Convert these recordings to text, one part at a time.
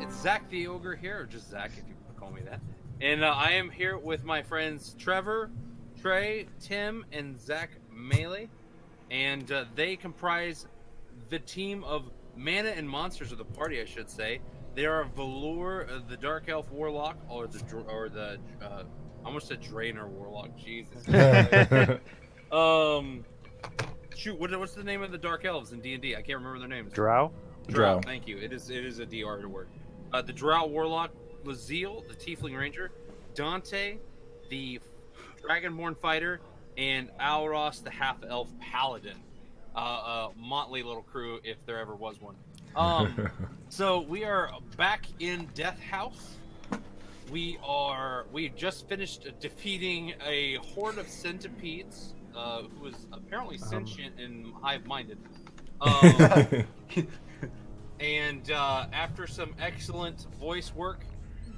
it's Zach the Ogre here, or just Zach if you call me that. And I am here with my friends Trevor, Trey, Tim, and Zach Melee. And they comprise the team of Mana and Monsters of the party, I should say. They are Valor, the Dark Elf Warlock, or the I almost said Draenor Warlock. Jesus. Shoot, what's the name of the Dark Elves in D&D? I can't remember their names. Drow. Thank you. It is a DR word. The Drow Warlock, Laziel, the Tiefling Ranger, Dante, the Dragonborn Fighter, and Alros, the Half-Elf Paladin. Motley little crew, if there ever was one. So we are back in Death House. We just finished defeating a horde of centipedes, who was apparently sentient and hive-minded. And after some excellent voice work,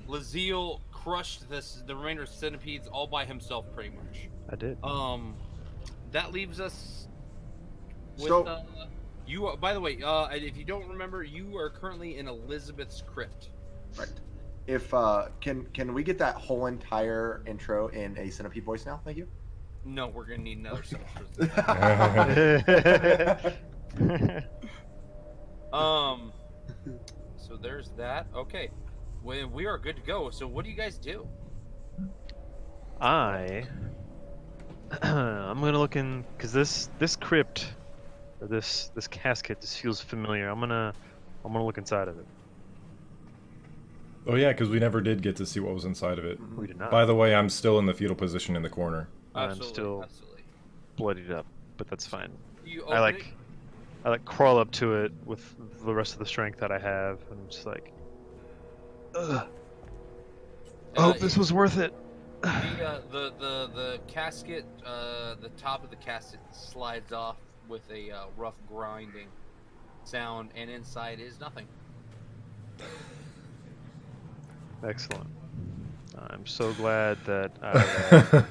Laziel crushed the remainder of centipedes all by himself, pretty much. I did. That leaves us with you. By the way, if you don't remember, you are currently in Elizabeth's crypt. Right. If can we get that whole entire intro in a centipede voice now? Thank you. No, we're gonna need another substance. So there's that. Okay, we are good to go. So what do you guys do? I'm gonna look in because this crypt or this casket just feels familiar. I'm gonna look inside of it. Oh yeah, because we never did get to see what was inside of it. We did not. By the way, I'm still in the fetal position in the corner. I'm still bloodied up, but that's fine. I like crawl up to it with the rest of the strength that I have, and I'm just like, ugh. I hope this was worth it. The casket, the top of the casket slides off with a rough grinding sound, and inside is nothing. Excellent. I'm so glad that I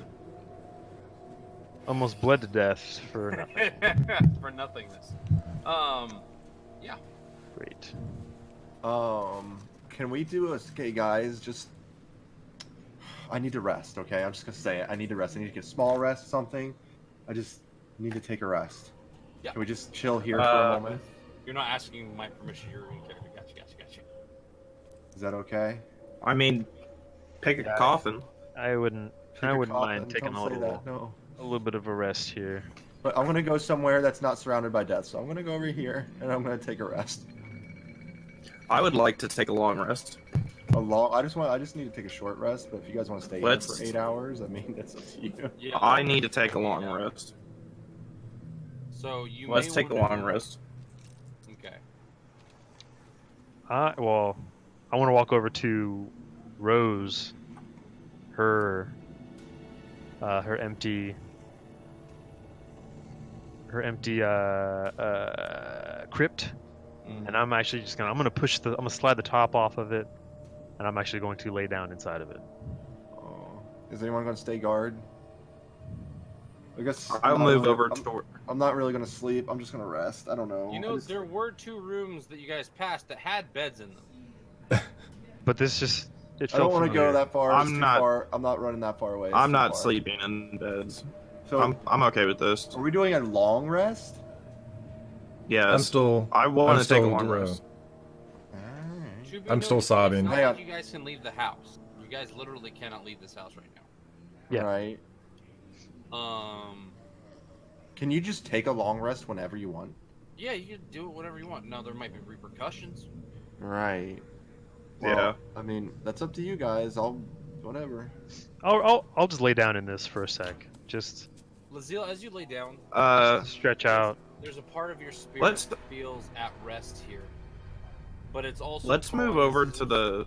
almost bled to death for nothing. For nothingness. Yeah. Great. Can we do okay, guys? Just I need to rest. Okay, I'm just gonna say it. I need to rest. I need to get a small rest, something. I just need to take a rest. Yeah. Can we just chill here for a moment? You're not asking my permission. You're in character. Gotcha. Is that okay? I mean, pick a coffin. I wouldn't mind taking a little bit of a rest here. But I'm gonna go somewhere that's not surrounded by death. So I'm gonna go over here and I'm gonna take a rest. I would like to take a long rest. I just need to take a short rest. But if you guys want to stay in for 8 hours, I mean, that's up to you. Yeah, I need to take a long rest. So let's take a long rest. Okay. Well, I want to walk over to Rose, her empty crypt, and I'm actually just I'm gonna slide the top off of it, and I'm actually going to lay down inside of it. Oh, is anyone going to stay guard? I guess I'll move over to. I'm not really gonna sleep. I'm just gonna rest. I don't know. There were 2 rooms that you guys passed that had beds in them. But this just I don't want to go that far. I'm not running that far away. I'm not sleeping in beds. So I'm okay with this. Are we doing a long rest? Yeah. I want to take a long rest. I'm still sobbing. You guys can leave the house. You guys literally cannot leave this house right now. Yeah. Right. Can you just take a long rest whenever you want? Yeah, you can do it whenever you want. Now there might be repercussions. Right. Well, yeah. I mean, that's up to you guys. Whatever. I'll just lay down in this for a sec. Just Laziel, as you lay down, stretch out. There's a part of your spirit that feels at rest here, but it's also. Let's move over to the.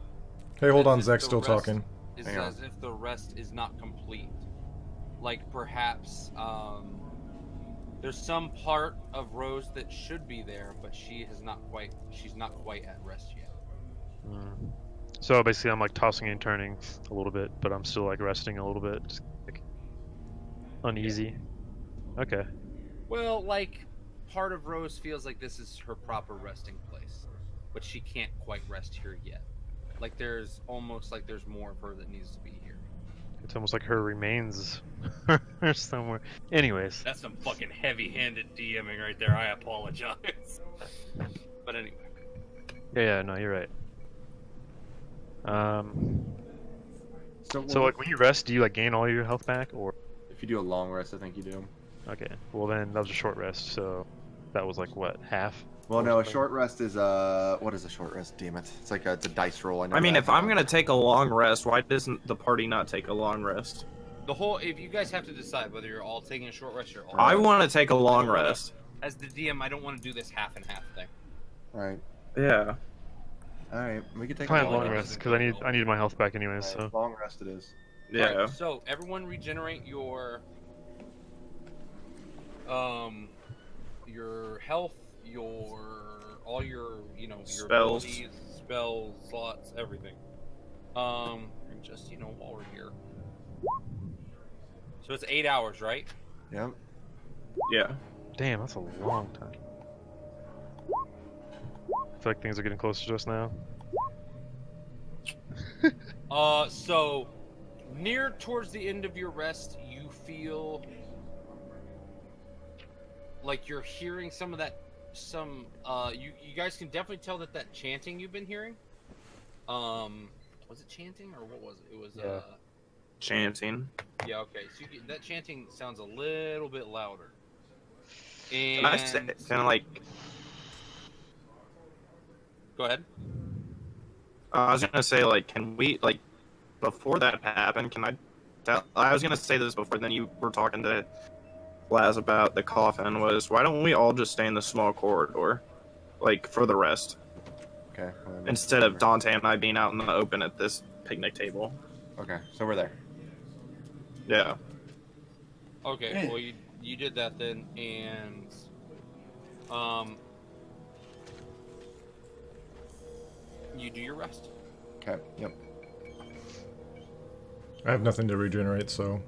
Hey, hold on, Zach's still talking. It's as if the rest is not complete. Like perhaps there's some part of Rose that should be there, but she's not quite at rest yet. So basically, I'm like tossing and turning a little bit, but I'm still like resting a little bit, just like uneasy. Yeah. Okay. Well, like part of Rose feels like this is her proper resting place. but she can't quite rest here yet. Like there's almost like there's more of her that needs to be here. It's almost like her remains are somewhere. Anyways, That's some fucking heavy-handed DMing right there. I apologize. But anyway. yeah, no, you're right. So well, like when you rest, do you like gain all your health back, or? if you do a long rest, I think you do. Okay, well then that was a short rest, so that was like what, half? Well, no, a short rest is what is a short rest? Damn it! It's like it's a dice roll. know I mean, that. if I'm gonna take a long rest, why doesn't the party not take a long rest? If you guys have to decide whether you're all taking a short rest or all. I want to take a long rest. As the DM, I don't want to do this half and half thing. All right, Yeah. all right, we can take Plan a long rest. rest because I need my health back anyways. All right, So long rest it is. Yeah. Alright, so everyone regenerate your health, all your your Spells. abilities, spells, slots, everything. And just while we're here. So it's 8 hours, right? Yep. Yeah. damn, that's a long time. I feel like things are getting closer to us now. So near towards the end of your rest, you feel like you're hearing some of that. You guys can definitely tell that chanting you've been hearing. Was it chanting or what was it? It was Yeah. Chanting. Yeah. Okay. So that chanting sounds a little bit louder. Can I say, kind of like, Go ahead. I was gonna say, like, can we, like, before that happened, I was gonna say this before, then you were talking to Laz about the coffin, why don't we all just stay in the small corridor, like, for the rest, Okay. well, then- instead of Dante and I being out in the open at this picnic table. Okay, so we're there. Yeah. Okay. Well, you did that then, and you do your rest. Okay. Yep. I have nothing to regenerate, so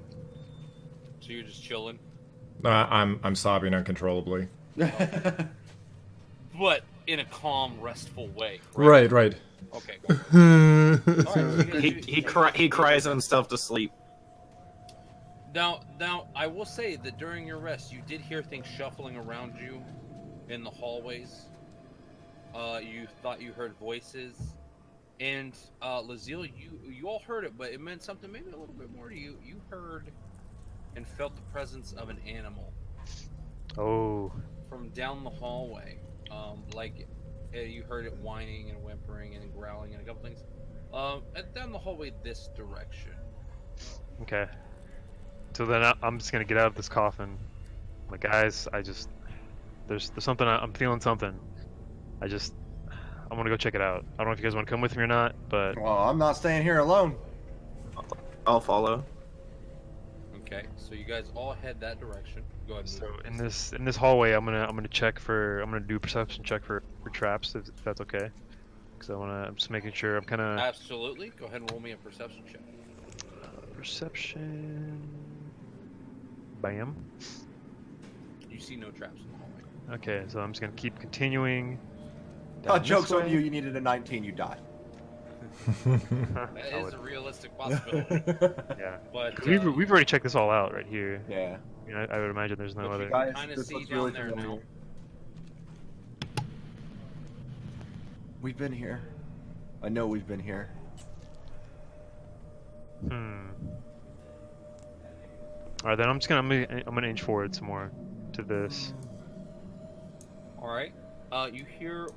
So you're just chilling. I'm sobbing uncontrollably. But in a calm, restful way. Right, right. Okay. Cool. All right, so you guys He cries himself to sleep. Now, I will say that during your rest, you did hear things shuffling around you in the hallways. You thought you heard voices, and Lazille, you all heard it, but it meant something maybe a little bit more to you. You heard and felt the presence of an animal Oh, from down the hallway. You heard it whining and whimpering and growling and a couple things. Down the hallway this direction. okay. So then I'm just gonna get out of this coffin. Like, guys, there's something. I'm feeling something. I'm gonna go check it out. I don't know if you guys want to come with me or not, but Well, I'm not staying here alone. I'll follow. Okay, so you guys all head that direction. Go ahead and so move. in this hallway, I'm gonna do a perception check for traps if that's okay. Because I'm just making sure I'm kind of Absolutely. Go ahead and roll me a perception check. perception. Bam. You see no traps in the hallway. Okay, so I'm just gonna keep continuing. down this Joke's on way. you. You needed a 19. You died. That I is would- a realistic possibility. yeah. But 'Cause we've already checked this all out right here. Yeah. You know, I would imagine there's no But other. you Guys, kind of this see looks down really there familiar. now. We've been here. I know we've been here. All right, then I'm gonna inch forward some more to this. All right. You hear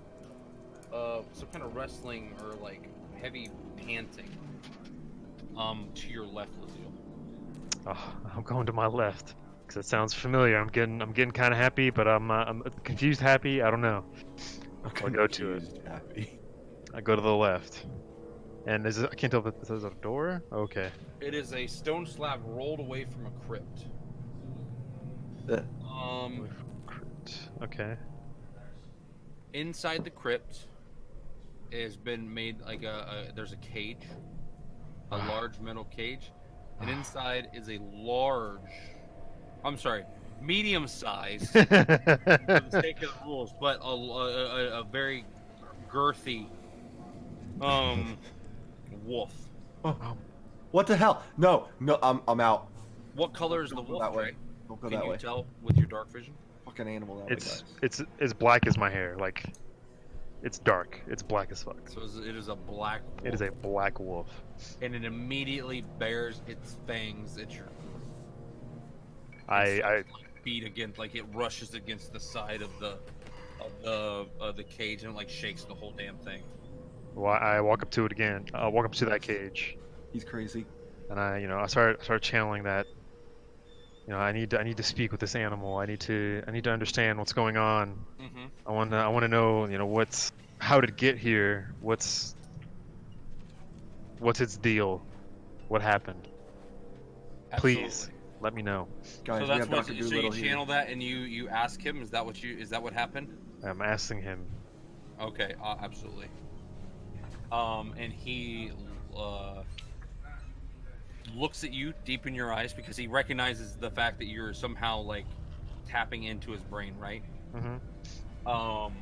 some kind of rustling or like heavy panting. To your left, Lazille. Oh, I'm going to my left because it sounds familiar. I'm getting kind of happy, but I'm confused happy. I don't know. I'll go to it. Confused, happy. I go to the left, and I can't tell if this is a door. Okay. It is a stone slab rolled away from a crypt. Okay. Inside the crypt has been made like there's a cage, a large metal cage, and inside is a medium-sized, for the sake of the rules, but a very girthy wolf. What the hell? No, I'm out. What color is the Don't go wolf? that way. Trey? Don't go Can that you way. tell with your dark vision? Fucking animal that way, It's guys. as black as my hair. Like, it's dark. It's black as fuck. So it is a black wolf. It is a black wolf. And it immediately bears its fangs at your I like, beat against, like it rushes against the side of the cage and like shakes the whole damn thing. I walk up to it again. I walk up to that cage, He's crazy. and I start channeling that. I need to speak with this animal. I need to understand what's going on. Mm-hmm. I want to know, how did it get here? What's its deal? What happened? Please let me know. Guys, So we that's have what. Dr. So you Dolittle here. channel that and you ask him. Is that what happened? I'm asking him. Okay, absolutely. And he looks at you deep in your eyes because he recognizes the fact that you're somehow like tapping into his brain, right? Mm-hmm.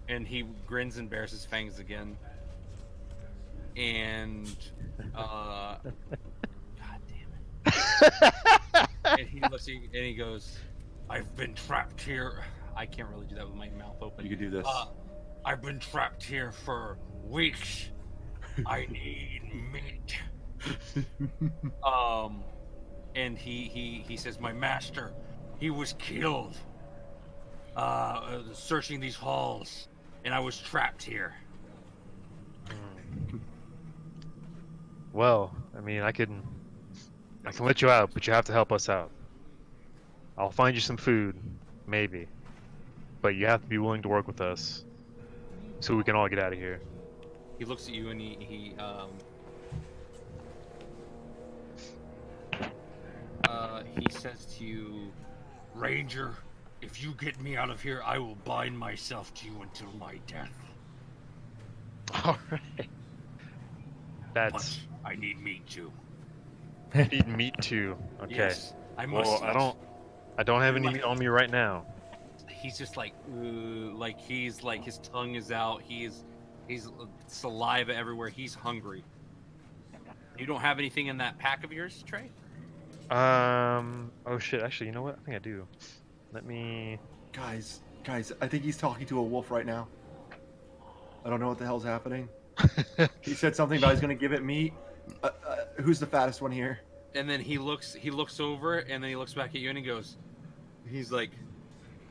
And he grins and bares his fangs again. And God damn it. And he looks at you and he goes, "I've been trapped here." I can't really do that with my mouth open. You could do this. I've been trapped here for weeks. I need meat. And he says, "My master, he was killed. Searching these halls, and I was trapped here." Well, I mean, I can let you out, but you have to help us out. I'll find you some food, maybe, but you have to be willing to work with us, so we can all get out of here. He looks at you and he says to you, "Ranger, if you get me out of here, I will bind myself to you until my death. All right. That's But I need meat too." need meat too. Okay. Yes, I must. Well, I don't have any meat on me right now. He's just like he's like his tongue is out. He's saliva everywhere. He's hungry. You don't have anything in that pack of yours, Trey? Oh shit. Actually, you know what? I think I do. Let me. Guys, I think he's talking to a wolf right now. I don't know what the hell's happening. He said something about he's gonna give it meat. Who's the fattest one here? And then he looks over and then he looks back at you and he's like,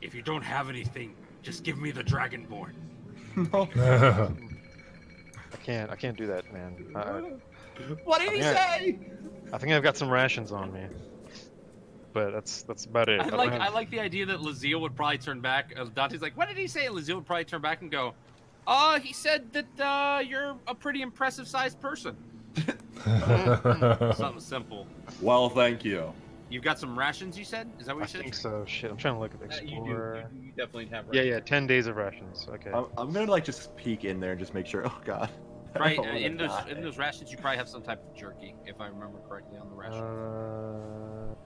"If you don't have anything, just give me the dragonborn." No. I can't do that, man. What did he say? I think I've got some rations on me, but that's about it. I don't like have- I like the idea that Laziel would probably turn back. Dante's like, "What did he say?" And Laziel would probably turn back and go, he said that you're a pretty impressive sized person." Something simple. Well, thank you. You've got some rations, you said? Is that what I you said? think so. Shit, I'm trying to look at the You Explorer. do. You definitely have Yeah, rations. 10 days of rations. Okay. I'm gonna like just peek in there and just make sure. Oh God. I Right, don't wanna in die. those rations, you probably have some type of jerky, if I remember correctly on the ration.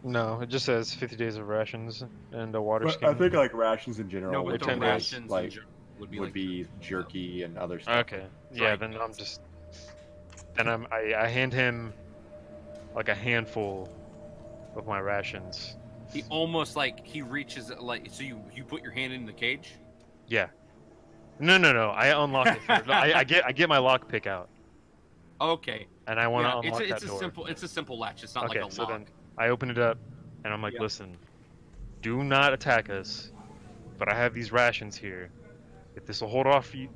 No, it just says 50 days of rations and a water But skin. I think like rations in general No, would with the 10 be, days, rations like and jerky would be would like be jerky and other stuff. Okay. Yeah, Right. then I'm just. Then I hand him like a handful of my rations. He almost like he reaches like so you put your hand in the cage. Yeah. No. I unlock it first. I get my lockpick out, Okay. and I want to Yeah, unlock it's that a door. simple latch. It's not Okay, like a so lock. then I open it up, and I'm like, Yeah. listen, do not attack us, but I have these rations here. If this will hold off for you,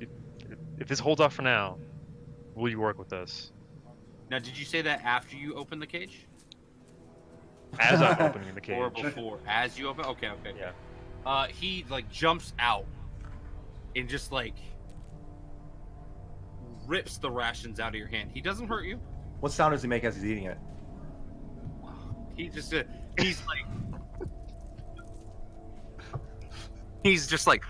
if this holds off for now, will you work with us? Now, did you say that after you open the cage, As I'm opening the or cage. before? As you open? Okay. Yeah. He like jumps out and just like rips the rations out of your hand. He doesn't hurt you. What sound does he make as he's eating it? He just he's like he's just like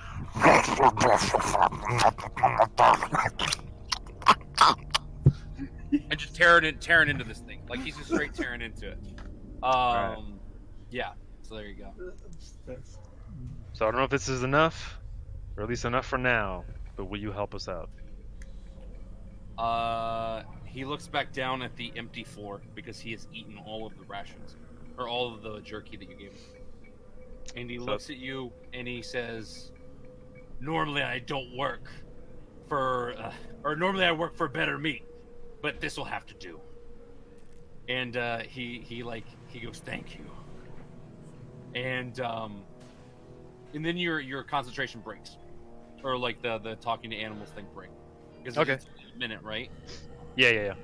and just tearing into this thing. Like he's just straight tearing into it. Right. Yeah. So there you go. So I don't know if this is enough, or at least enough for now. But will you help us out? He looks back down at the empty floor because he has eaten all of the rations, or all of the jerky that you gave him. And he looks at you and he says, "Normally I don't work for, or normally I work for better meat, but this will have to do." And he goes, "Thank you." And then your concentration breaks, or like the talking to animals thing break, because Okay. it's a minute, right? Yeah.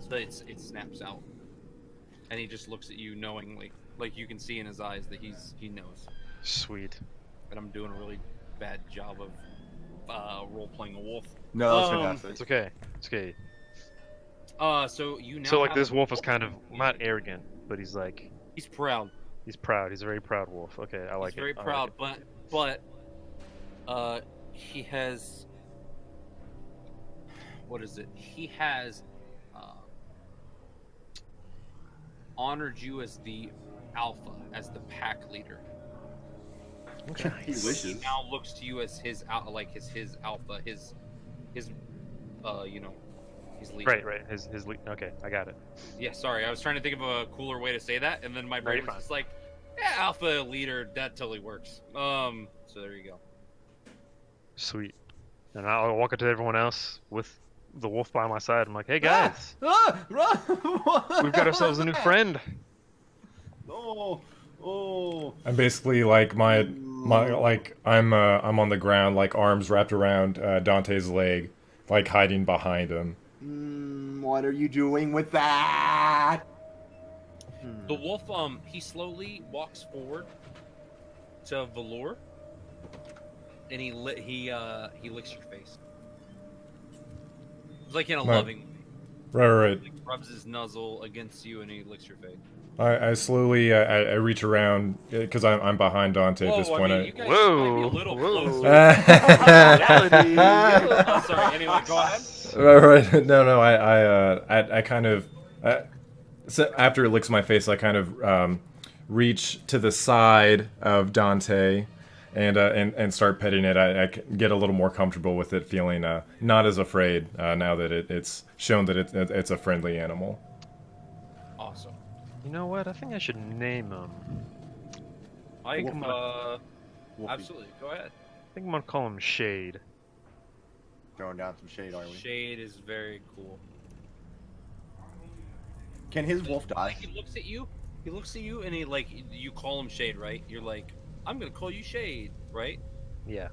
So it snaps out, and he just looks at you knowingly, like you can see in his eyes that he knows Sweet. that I'm doing a really bad job of role playing a wolf. No, that's Um, fantastic. It's okay. It's okay. So you now So like have this a wolf is kind of not arrogant, but he's like He's proud. he's proud. He's a very proud wolf. Okay, I like He's very it. I like proud, it. but he has what is it? He has honored you as the alpha, as the pack leader. Okay. He He wishes. now looks to you as his his alpha, his his leader. Right. His okay, I got it. Yeah, sorry, I was trying to think of a cooler way to say that, and then my brain you're was fine. just like, yeah, alpha leader, that totally works. So there you go. Sweet. And I'll walk up to everyone else with the wolf by my side. I'm like, hey guys, Run! we've got ourselves a new friend. Oh. I'm basically like my like I'm on the ground, like arms wrapped around Dante's leg, like hiding behind him. What are you doing with that? The wolf, he slowly walks forward to Valor, and he licks your face. It's like in a Right. loving way. Right. Like rubs his nuzzle against you, and he licks your face. I slowly I reach around because I'm behind Dante at this point. you guys might be a little closer. Right. Oh, sorry. Anyway, go ahead. No. I kind of so after it licks my face, I kind of reach to the side of Dante and start petting it. I get a little more comfortable with it, feeling not as afraid now that it's shown that it's a friendly animal. Awesome. You know what? I think I should name him. Mike, Wolfie. absolutely. Go ahead. I think I'm gonna call him Shade. Throwing down some shade, are we? Shade is very cool. Can his wolf die? He looks at you. He looks at you, and you call him Shade, right? You're like, I'm gonna call you Shade, right? Yeah.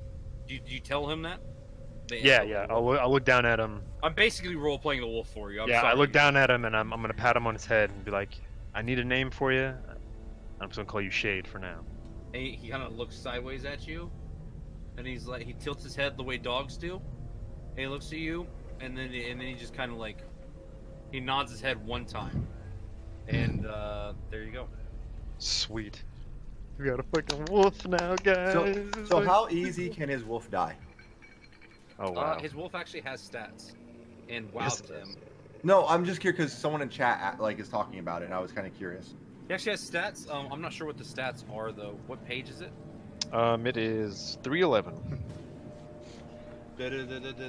Do you tell him that? Yeah. I'll look down at him. I'm basically role playing the wolf for you. I'm Yeah, sorry. I look down at him and I'm gonna pat him on his head and be like, I need a name for you. I'm just gonna call you Shade for now. And he kind of looks sideways at you, and he's like, he tilts his head the way dogs do, and he looks at you, and then he just kind of like, he nods his head one time, and there you go. Sweet. We got a fucking wolf now, guys. So how easy can his wolf die? Oh wow. His wolf actually has stats, and Yes, wowed it him. No, I'm just curious because someone in chat is talking about it, and I was kind of curious. He actually has stats. I'm not sure what the stats are though. What page is it? It is 311.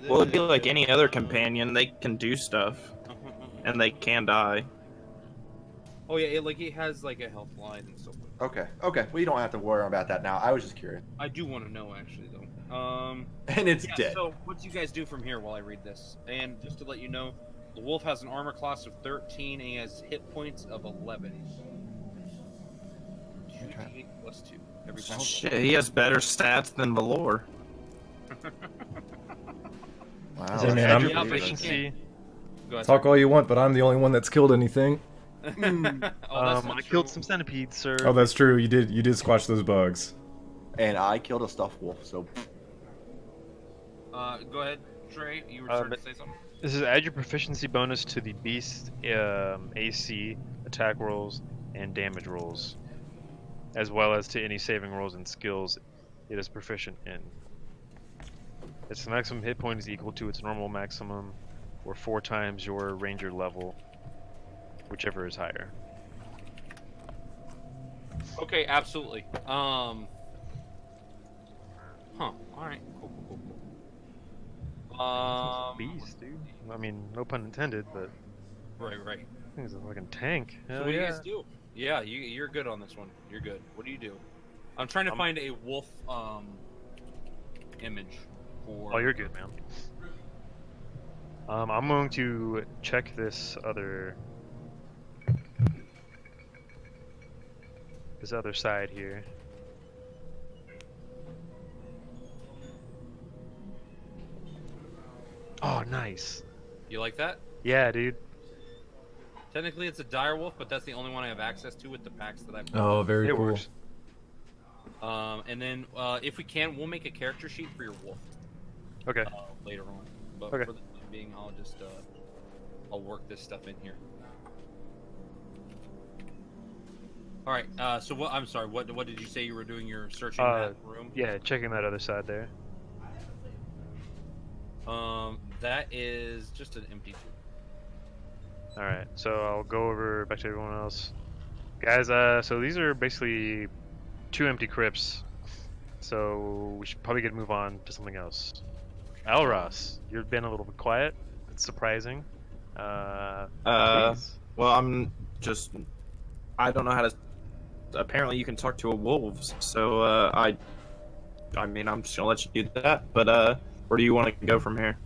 Well, it'd be like any other companion. They can do stuff, and they can die. Oh yeah, he has like a health line and so forth. Okay. Well, you don't have to worry about that now. I was just curious. I do want to know actually though. And it's Yeah, dead. so what do you guys do from here while I read this? And just to let you know, the wolf has an armor class of 13 and he has hit points of 11. 2d8 plus 2 every time. Shit, he has better stats than Valor. Wow. Hey, man, Add I'm- your Yeah, but he proficiency. Go ahead, Talk sir. all you want, but I'm the only one that's killed anything. Oh, that's not I killed true. some centipedes, sir. Oh, that's true. You did squash those bugs. And I killed a stuffed wolf, so Go ahead, Trey. You were starting to say something. This is add your proficiency bonus to the beast AC, attack rolls, and damage rolls, as well as to any saving rolls and skills it is proficient in. Its maximum hit point is equal to its normal maximum, or 4 times your ranger level, whichever is higher. Okay, absolutely. Huh. All right. Cool. Beast, dude. I mean, no pun intended, but Right. he's a fucking tank. So Hell what do you yeah. guys do? Yeah, you're good on this one. You're good. What do you do? I'm trying to find a wolf image for. Oh, you're good, man. I'm going to check this other side here. Oh, nice. You like that? Yeah, dude. Technically, it's a dire wolf, but that's the only one I have access to with the packs that I've. Oh, very It cool. works. And then if we can, we'll make a character sheet for your wolf Okay. later on. But Okay. for the time being, I'll just I'll work this stuff in here. All right. So what? I'm sorry. What did you say you were doing? You're searching that room. Yeah, checking that other side there. That is just an empty tomb. Alright, so I'll go over back to everyone else. Guys, so these are basically 2 empty crypts. So we should probably get to move on to something else. Alros, you've been a little bit quiet. It's surprising. Please. Well, I don't know how to. Apparently, you can talk to a wolves, so I mean, I'm just gonna let you do that. But where do you want to go from here?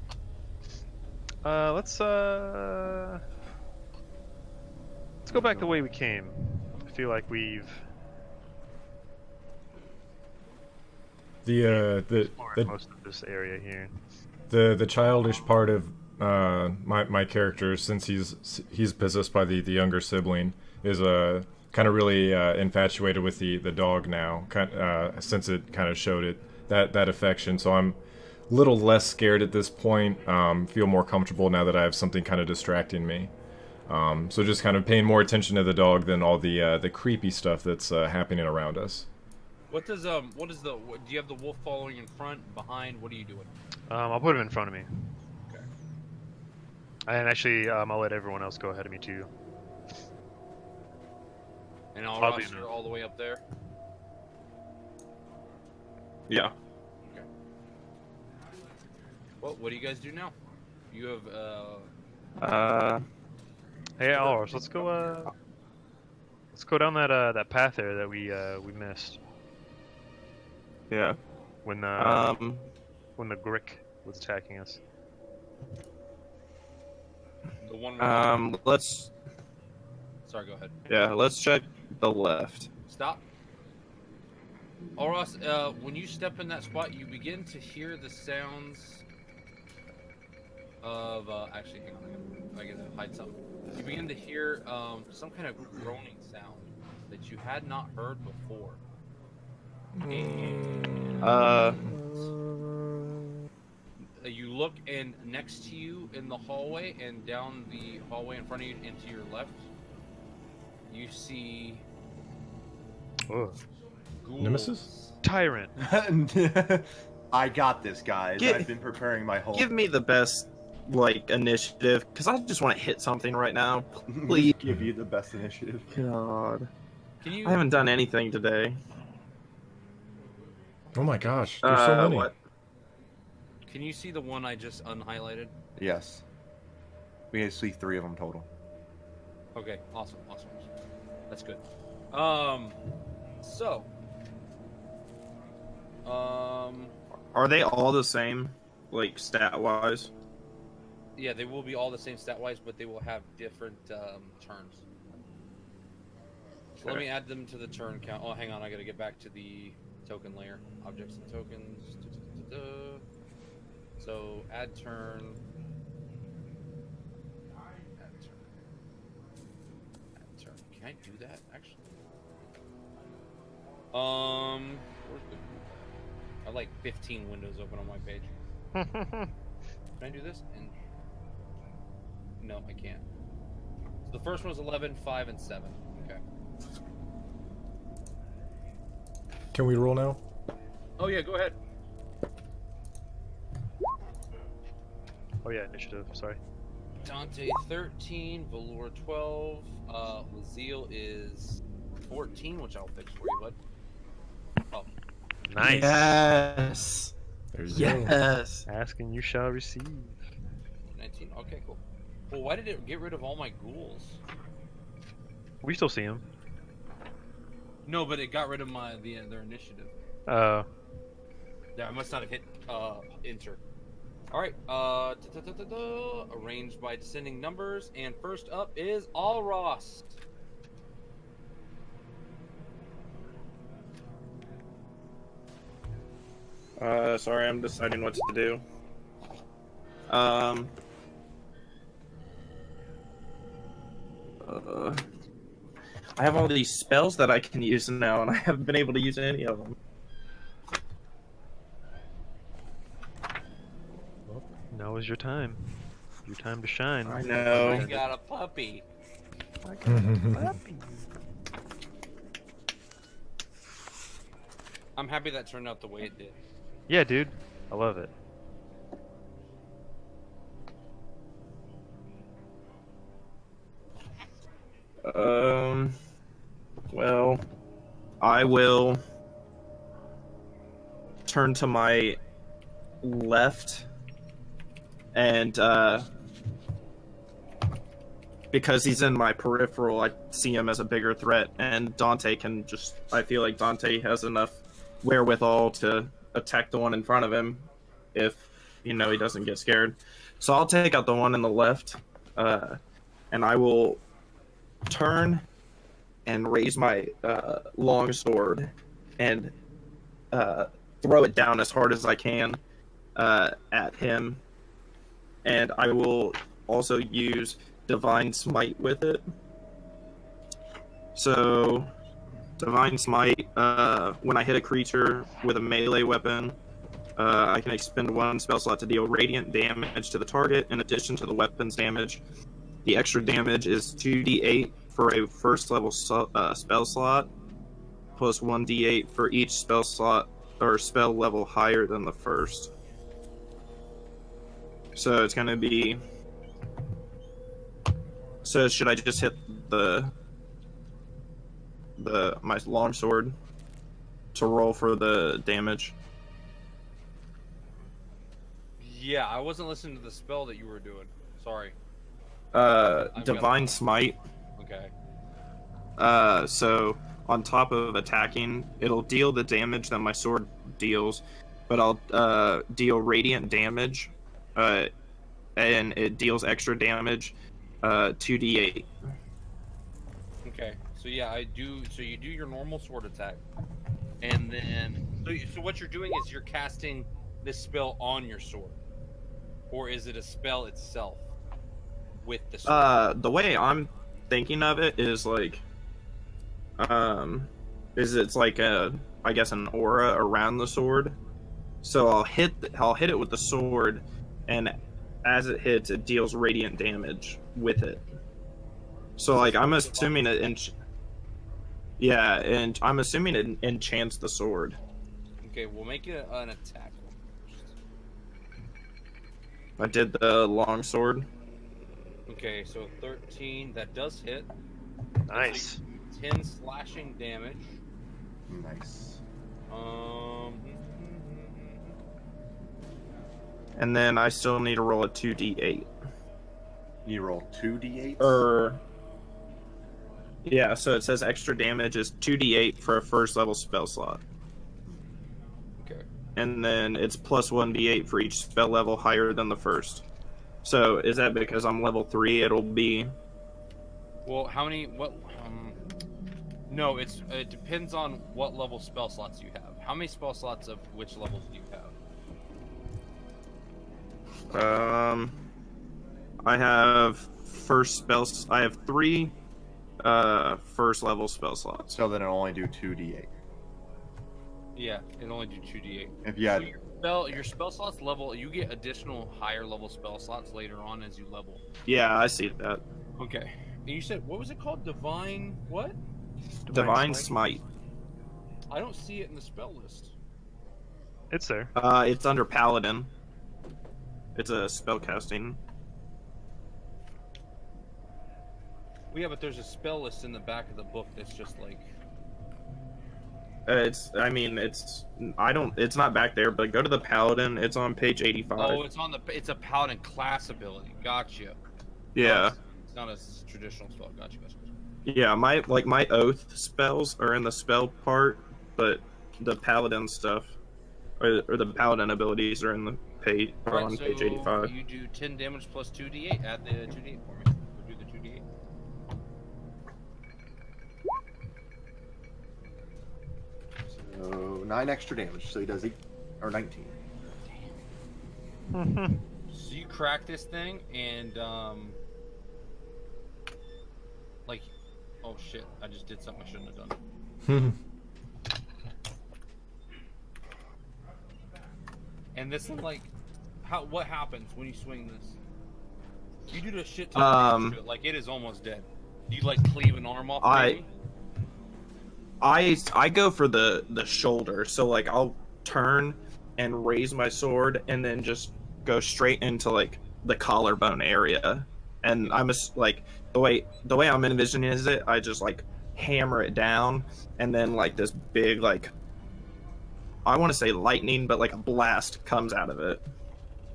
Let's go back the way we came. I feel like we've explored most of this area here. The childish part of my character, since he's possessed by the younger sibling, is kind of really infatuated with the dog now. Since it kind of showed it that affection, so I'm a little less scared at this point. Feel more comfortable now that I have something kind of distracting me. So just kind of paying more attention to the dog than all the creepy stuff that's happening around us. Do you have the wolf following in front, behind? What are you doing? I'll put him in front of me. Okay. And actually, I'll let everyone else go ahead of me too. And I'll I'll be roster in. all the way up there. Yeah. Well, what do you guys do now? You have Hey, Alros, let's go down that path there that we missed Yeah. when the Grick was attacking us. the one. Let's. Sorry, go ahead. Yeah, let's check the left. Stop. Alros, when you step in that spot, you begin to hear the sounds of. Actually, hang on, I gotta hide something. You begin to hear some kind of groaning sound that you had not heard before. You look, and next to you in the hallway, and down the hallway in front of you, and to your left, you see Oh. ghouls. Nemesis? Tyrant. I got this, guys. Get- I've been preparing my whole. Give me the best initiative, because I just want to hit something right now. Please. Give you the best initiative. God, Can you? I haven't done anything today. Oh my gosh, there's so many. What? Can you see the one I just unhighlighted? Yes. We see 3 of them total. Okay, awesome. That's good. So, Are they all the same, stat-wise? yeah, they will be all the same stat-wise, but they will have different turns. So let me add them to the turn count. Oh, hang on, I gotta get back to the token layer. Objects and tokens. So, add turn. Add turn. Can I do that, actually? Where's the... I have like 15 windows open on my page. Can I do this? And no, I can't. So the first one was 11, 5, and 7. Okay. Can we roll now? Oh yeah, go ahead. Oh yeah, initiative. Sorry. Dante 13, Velour 12, Laziel is 14, which I'll fix for you, bud. Oh. Nice. Yes. There's you go. Yes. Ask and you shall receive. 19. Okay, cool. Well, why did it get rid of all my ghouls? We still see him. No, but it got rid of their initiative. Uh, Yeah, I must not have hit enter. All right. Arranged by descending numbers, and first up is Alros. Sorry, I'm deciding what to do. I have all these spells that I can use now, and I haven't been able to use any of them. well, now is your time. Your time to shine. I know. I got a puppy. I'm happy that turned out the way it did. Yeah, dude. I love it. Well, I will turn to my left and, because he's in my peripheral, I see him as a bigger threat, and Dante can just, I feel like Dante has enough wherewithal to attack the one in front of him if, he doesn't get scared. So I'll take out the one in the left, and I will turn and raise my long sword and throw it down as hard as I can at him. And I will also use Divine Smite with it. So, Divine Smite, when I hit a creature with a melee weapon, I can expend one spell slot to deal radiant damage to the target in addition to the weapon's damage. The extra damage is 2d8 for a first level spell slot, plus 1d8 for each spell slot or spell level higher than the first. So it's going to be... So should I just hit my longsword to roll for the damage? Yeah, I wasn't listening to the spell that you were doing. Sorry. Divine Smite. Okay. So on top of attacking, it'll deal the damage that my sword deals, but I'll deal radiant damage, and it deals extra damage, 2d8. Okay. So yeah, I do. So you do your normal sword attack, and then so what you're doing is you're casting this spell on your sword, or is it a spell itself with the sword? The way I'm thinking of it is like, it's like I guess an aura around the sword. So I'll hit it with the sword, and as it hits, it deals radiant damage with it. So like I'm assuming it and I'm assuming it enchants the sword. Okay, we'll make it an attack. I did the long sword. Okay, so 13, that does hit. Nice. 10 slashing damage. Nice. And then I still need to roll a 2d8. You roll 2d8? Yeah, so it says extra damage is 2d8 for a first level spell slot. Okay. And then it's plus 1d8 for each spell level higher than the first. So is that because I'm level 3, it'll be... Well, how many, no, it depends on what level spell slots you have. How many spell slots of which levels do you have? I have I have 3 first level spell slots. So then it'll only do 2d8. Yeah, it'll only do 2d8. If you had... So your spell slots level, you get additional higher level spell slots later on as you level. Yeah, I see that. Okay. And you said, what was it called? Divine what? Divine Smite. I don't see it in the spell list. It's there. It's under Paladin. It's a spell casting. Well, yeah, but there's a spell list in the back of the book that's just like... It's. I mean, it's. I don't. It's not back there, but go to the paladin. It's on page 85. Oh, it's a paladin class ability. Gotcha. Yeah. It's not a traditional spell. Gotcha. Yeah. My oath spells are in the spell part, but the paladin stuff, or the paladin abilities are in the page. Are Right, on so page 85. you do 10 damage plus 2d8. Add the 2d8 for me. We'll do the 2d8. So 9 extra damage. So he does 8 or 19. So you crack this thing and like, oh shit! I just did something I shouldn't have done. And this thing, like, what happens when you swing this? You do the shit ton of damage to it, like it is almost dead. Do you like cleave an arm off? Maybe? I go for the shoulder, so like I'll turn and raise my sword and then just go straight into like the collarbone area, and I'm just like the way I'm envisioning it, I just like hammer it down, and then like this big, like, I want to say lightning, but like a blast comes out of it,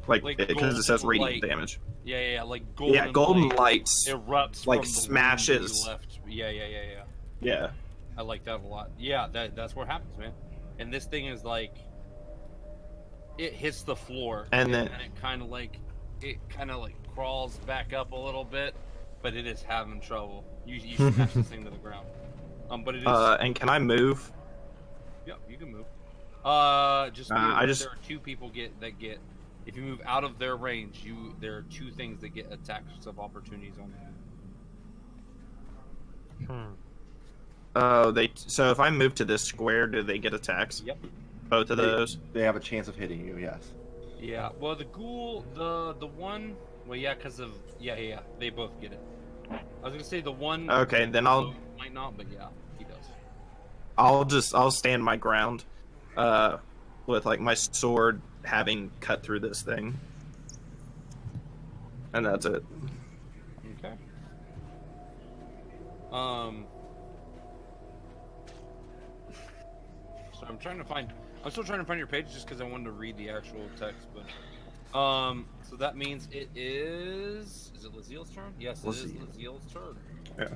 like because it says radiant damage. Yeah, like golden. Yeah, golden lights erupts, like from the smashes. left. Yeah. Yeah. I like that a lot. Yeah, that's what happens, man. And this thing is like, it hits the floor, and then it kind of like crawls back up a little bit, but it is having trouble. You smash this thing to the ground. But it is. And can I move? Yep, you can move. Just there are 2 people that get. If you move out of their range, there are 2 things that get attacks of opportunities on you. So if I move to this square, do they get attacks? Yep. Both of those? They have a chance of hitting you, yes. Yeah. Well, the ghoul, the one. Well, yeah, because of yeah. They both get it. I was gonna say the one. Okay, then might not, but yeah, he does. I'll stand my ground, with like my sword having cut through this thing, and that's it. Okay. So I'm still trying to find your page just because I wanted to read the actual text, but so that means it is it Laziel's turn? Yes, it is Laziel's turn. Yeah.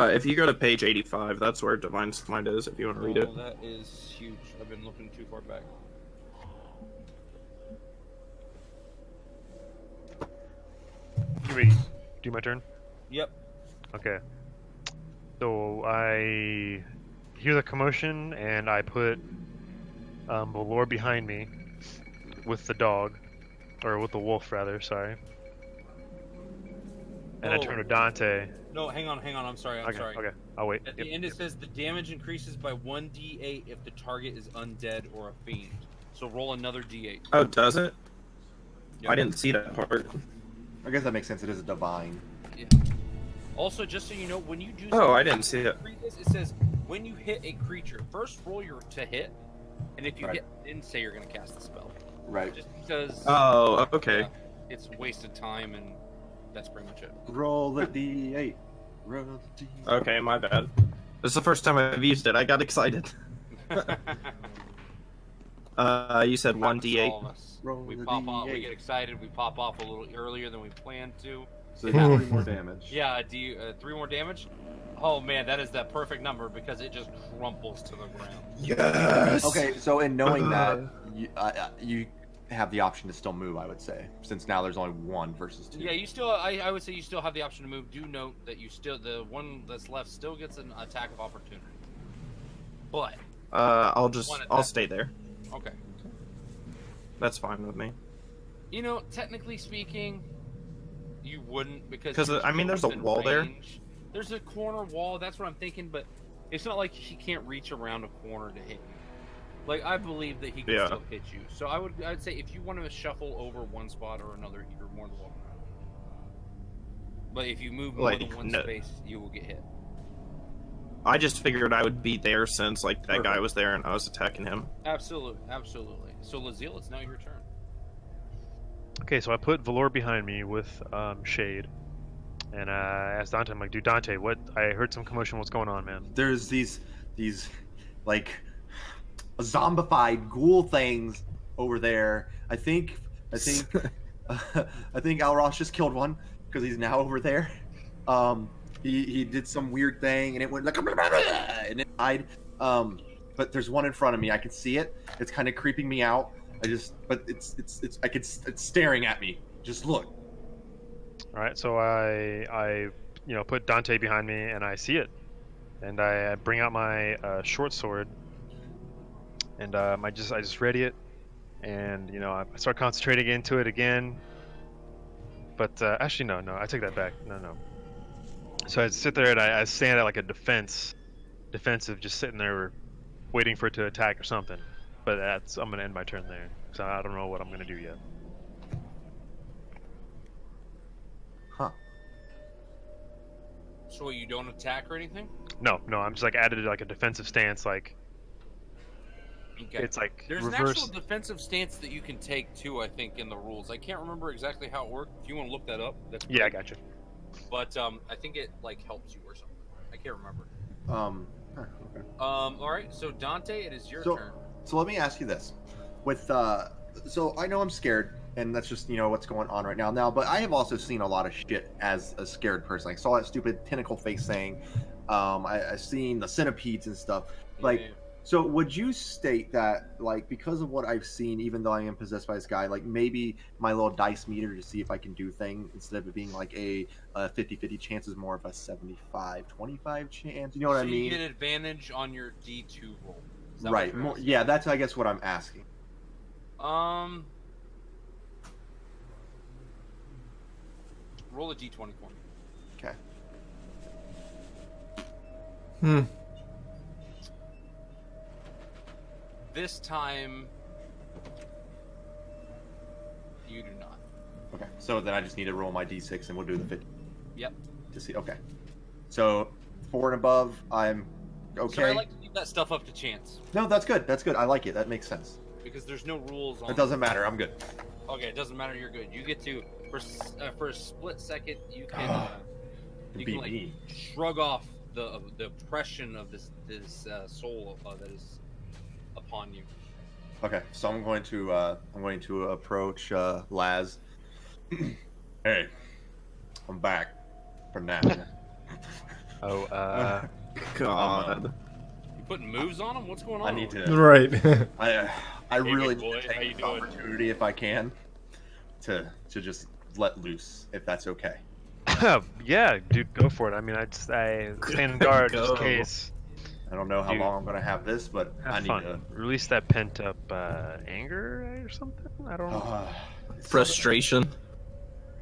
If you go to page 85, that's where Divine Smite is, if you want to read it. That is huge. I've been looking too far back. Wait, do my turn? Yep. Okay. So I hear the commotion, and I put Valor behind me with the dog, or with the wolf rather. Sorry. And I turn to Dante. No, hang on. I'm sorry. Okay, I'll wait. At the end, it says the damage increases by 1d8 if the target is undead or a fiend. So roll another d8. Oh, does it? Yep. I didn't see that part. I guess that makes sense. It is a divine. Yeah. Also, just so you know, when you do I didn't see it. It says when you hit a creature, first roll your to hit, and if you hit, then say you're going to cast the spell. Right. Just because. Oh, okay. It's wasted time, and that's pretty much it. Roll the d8. Roll the d8. Okay, my bad. This is the first time I've used it. I got excited. You said 1d8. We pop off. We get excited. We pop off a little earlier than we planned to. So you got 3 more damage. Yeah. Do you 3 more damage? Oh man, that is that perfect number because it just crumples to the ground. Yes. Okay, so in knowing that, you have the option to still move, I would say, since now there's only 1 versus 2. Yeah, you still. I would say you still have the option to move. Do note that the one that's left still gets an attack of opportunity. But I'll stay there. Okay. That's fine with me. You know, technically speaking, you wouldn't because I mean, there's a wall there. There's a corner wall. That's what I'm thinking, but it's not like he can't reach around a corner to hit you. Like I believe that he can still hit you. So I'd say if you want to shuffle over one spot or another, you're more than welcome. But if you move more than one space, you will get hit. I just figured I would be there since like that guy was there and I was attacking him. Absolutely. So Laziel, it's now your turn. Okay, so I put Valor behind me with Shade, and I asked Dante, I'm like, dude, Dante, what? I heard some commotion. What's going on, man? There's these like zombified ghoul things over there. I think I think Alross just killed one because he's now over there. He did some weird thing and it went like and it died. But there's one in front of me. I can see it. It's kind of creeping me out. But it's staring at me. Just look. All right, so I put Dante behind me and I see it, and I bring out my short sword, and I just ready it, and I start concentrating into it again. But actually, no, I take that back. No. So I sit there and I stand at like a defensive, just sitting there, waiting for it to attack or something. But I'm gonna end my turn there, so I don't know what I'm gonna do yet. Huh. So you don't attack or anything? No, I'm just like added like a defensive stance, like Okay. it's like There's reverse. an actual defensive stance that you can take too, I think, in the rules. I can't remember exactly how it worked. If you want to look that up, that's Yeah, I great. got you. But I think it like helps you or something. I can't remember. Okay. All right. So Dante, it is your turn. So let me ask you this: so I know I'm scared, and that's just what's going on right now. But I have also seen a lot of shit as a scared person. I saw that stupid tentacle face thing. I've seen the centipedes and stuff. Like, Yeah. so would you state that, like, because of what I've seen, even though I am possessed by this guy, like maybe my little dice meter to see if I can do things instead of it being like a 50-50 chance is more of a 75-25 chance. You know what I mean? You get advantage on your D2 roll. Is that Right. what you're More, asking? yeah, that's I guess what I'm asking. Roll a D20 for me. Okay. This time, you do not. Okay. So then I just need to roll my d6 and we'll do the 50 Yep. to see. Okay. So 4 and above, I'm okay. So I like to leave that stuff up to chance No, that's good. That's good. I like it. That makes sense. because there's no rules on. It doesn't matter. I'm good. Okay, it doesn't matter. You're good. You get to for a split second. You can you can Beat like me. shrug off the oppression of this soul that is upon you. Okay. So I'm going to approach Laz. Hey, I'm back from that. Oh, God. You putting moves on him? What's going on? I need to. Right. I really big boy. need to How you take the doing? opportunity if I can to just let loose if that's okay. yeah, dude, go for it. I mean, I stand guard just in Go. case. I don't know how Dude. long I'm gonna have this, but I Have need fun. to. Release that pent up anger or something. I don't know. Frustration.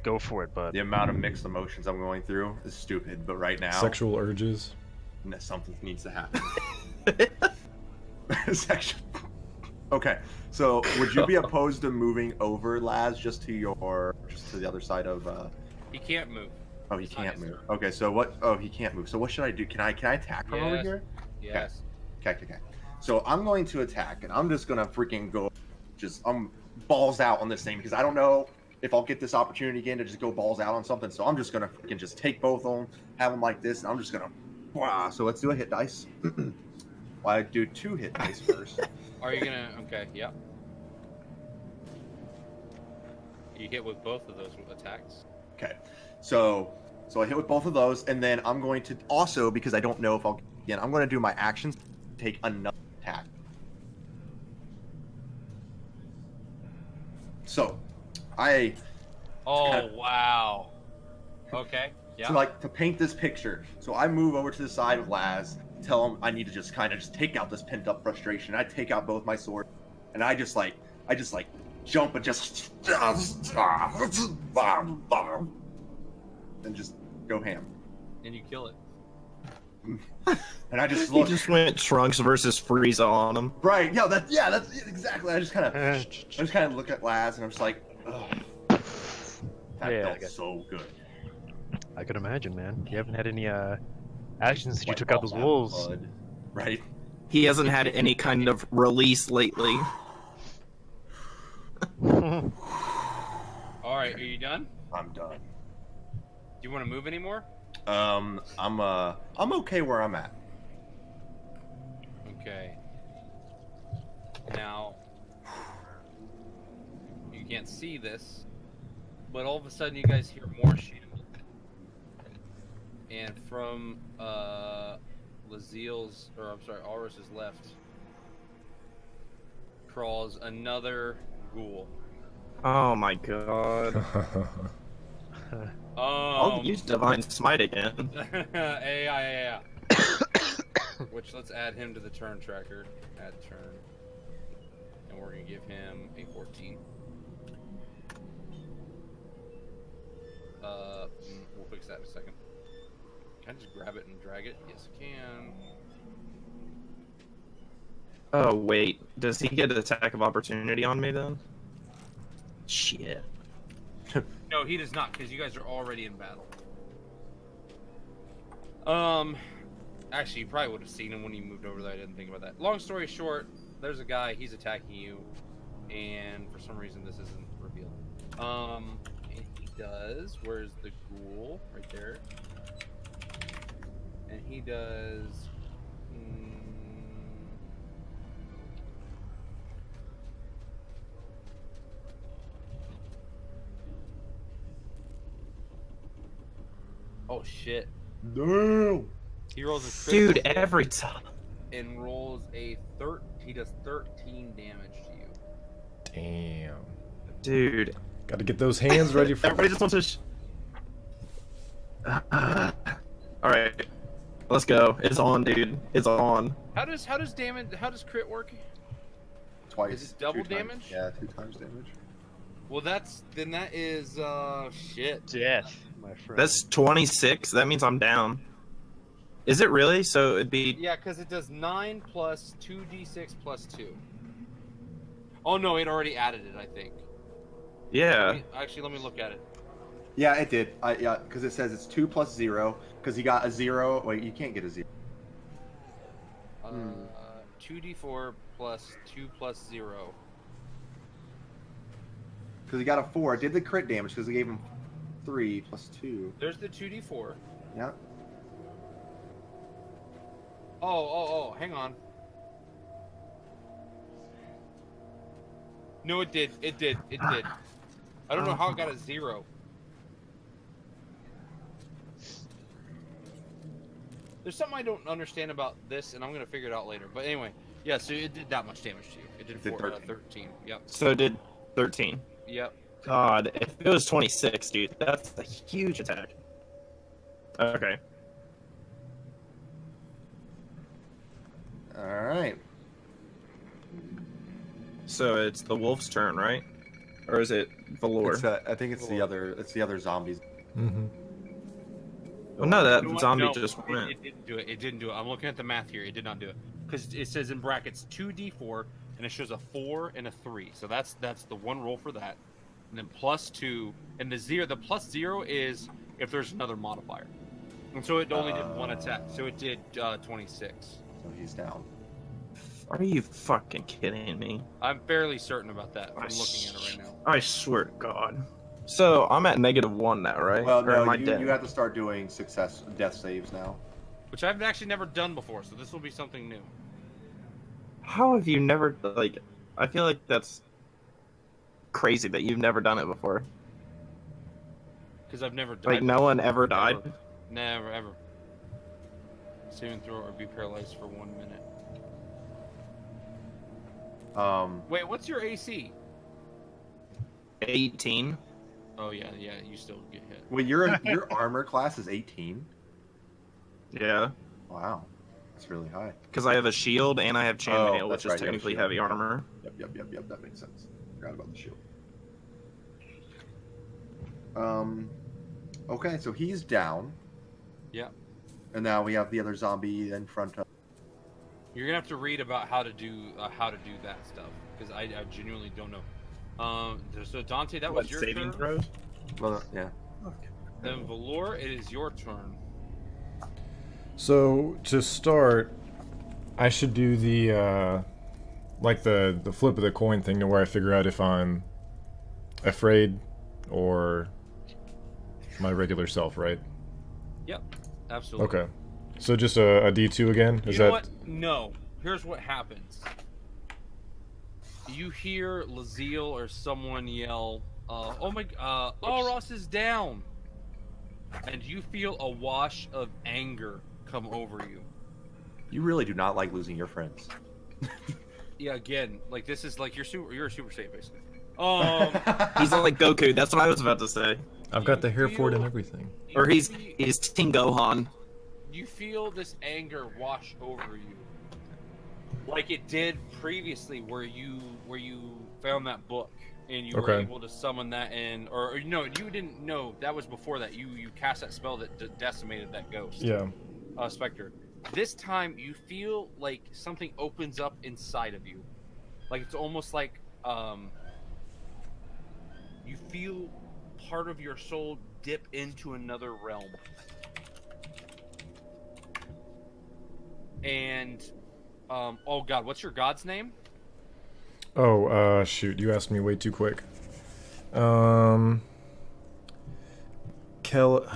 Go for it, bud. The amount of mixed emotions I'm going through is stupid, but right now, Sexual urges. something needs to happen. Sexual. Okay, so would you be opposed to moving over, Laz, just to the other side of? He can't move. Oh, he It's not can't his move. turn. Okay, so what? Oh, he can't move. So what should I do? Can I attack from over Yes. here? Yes. Okay. So I'm going to attack, and I'm just gonna freaking go, I'm balls out on this thing because I don't know if I'll get this opportunity again to just go balls out on something. So I'm just gonna freaking just take both of them, have them like this, and I'm just gonna. Wow. So let's do a hit dice. Well, I do 2 hit dice first. Are you gonna? Okay. Yep. You hit with both of those attacks. Okay. So I hit with both of those, and then I'm going to also, because I don't know if I'll again, I'm going to do my actions, take another attack. So, Oh wow. Okay. Yeah. So like to paint this picture, so I move over to the side of Laz, tell him I need to just kind of just take out this pent up frustration. I take out both my swords, and I just like jump and just and just go ham. And you kill it. And I just He look just went Trunks versus Frieza on him. right. That's exactly. I just kind of look at Laz, and I'm just like, ugh. That Yeah, I felt got so good. I could imagine, man. You haven't had any actions since you Wipe took out off those that wolves. blood, right? He hasn't had any kind of release lately. All right. Are you done? I'm done. Do you want to move anymore? I'm okay where I'm at. Okay. Now, you can't see this, but all of a sudden you guys hear more shooting. And from Laziel's, or I'm sorry, Aurus's left, crawls another ghoul. Oh my god. I'll use Divine Smite again. AI. Which, let's add him to the turn tracker. Add turn. And we're going to give him a 14. We'll fix that in a second. Can I just grab it and drag it? Yes, I can. Oh, wait. Does he get an attack of opportunity on me then? Shit. No, he does not, because you guys are already in battle. Actually, you probably would have seen him when he moved over there. I didn't think about that. Long story short, there's a guy, he's attacking you, and for some reason this isn't revealed. And he does, where's the ghoul? Right there. And he does... Oh shit. No. He rolls a Dude, critical hit every time. and rolls a he does 13 damage to you. Damn. Dude. Got to get those hands ready for. Everybody just wants to. Alright. Let's go. It's on, dude. It's on. How does crit work? Twice. Is it double 2 times. damage? Yeah, 2 times damage. Well, that is shit. Death, my friend. That's 26. That means I'm down. Is it really? So it'd be. Yeah, because it does 9 plus 2d6 plus 2. Oh no, it already added it, I think. Yeah. Actually, let me look at it. Yeah, it did. Yeah, because it says it's 2 plus 0. Because he got a 0. Wait, you can't get a 0. 2d4 plus 2 plus 0. Because he got a 4. It did the crit damage because he gave him 3 plus 2. There's the 2d4. Yeah. Oh, hang on. No, it did. I don't know how it got a 0. There's something I don't understand about this, and I'm gonna figure it out later. But anyway, yeah, so it did that much damage to you. It did 13. Yep. So it did 13. Yep. God, if it was 26, dude, that's a huge attack. Okay. Alright. So it's the wolf's turn, right? Or is it Valor? I think it's the other zombies. Mm-hmm. Well, no, that You know what? zombie No, just went. It didn't do it. It didn't do it. I'm looking at the math here. It did not do it because it says in brackets 2d4 and it shows a 4 and a 3. So that's the one roll for that, and then plus 2 and the 0. The plus 0 is if there's another modifier, and so it only did one attack. So it did 26. So he's down. Are you fucking kidding me? I'm fairly certain about that. I'm looking at it right now. I swear to God. So I'm at -1 now, right? Well, Or no, am I you dead? have to start doing death saves now. Which I've actually never done before, so this will be something new. How have you never like? I feel like that's crazy that you've never done it before. Because I've never died. Like no one ever died. Never, ever. Saving throw or be paralyzed for 1 minute. Wait, what's your AC? 18. Oh yeah, you still get hit. Well, your armor class is 18. Yeah, Wow, that's really high. because I have a shield and I have chainmail, Oh, which that's is right, you have a technically shield. heavy armor. Yep. That makes sense. Forgot about the shield. Okay, so he's down, Yeah. and now we have the other zombie in front of. You're gonna have to read about how to do that stuff because I genuinely don't know. So Dante, that was your saving turn. throws? Well, yeah. Then Valor, it is your turn. So to start, I should do the like the flip of the coin thing to where I figure out if I'm afraid or my regular self, right? Yep, absolutely. Okay. So just a D2 again? Is You know that what? No. here's what happens. You hear Laziel or someone yell, Ross is down. And you feel a wash of anger come over you. You really do not like losing your friends. Yeah, again, like this is like you're a Super Saiyan basically. He's like Goku. That's what I was about to say. I've got the hair for it and everything. Or he's Teen Gohan. You feel this anger wash over you, like it did previously, where you found that book and you were able to summon that in, or no, you didn't know that was before that. You cast that spell that decimated that ghost. Yeah. Spectre. This time you feel like something opens up inside of you, like it's almost like you feel part of your soul dip into another realm. And oh god, what's your god's name? Oh, shoot, you asked me way too quick.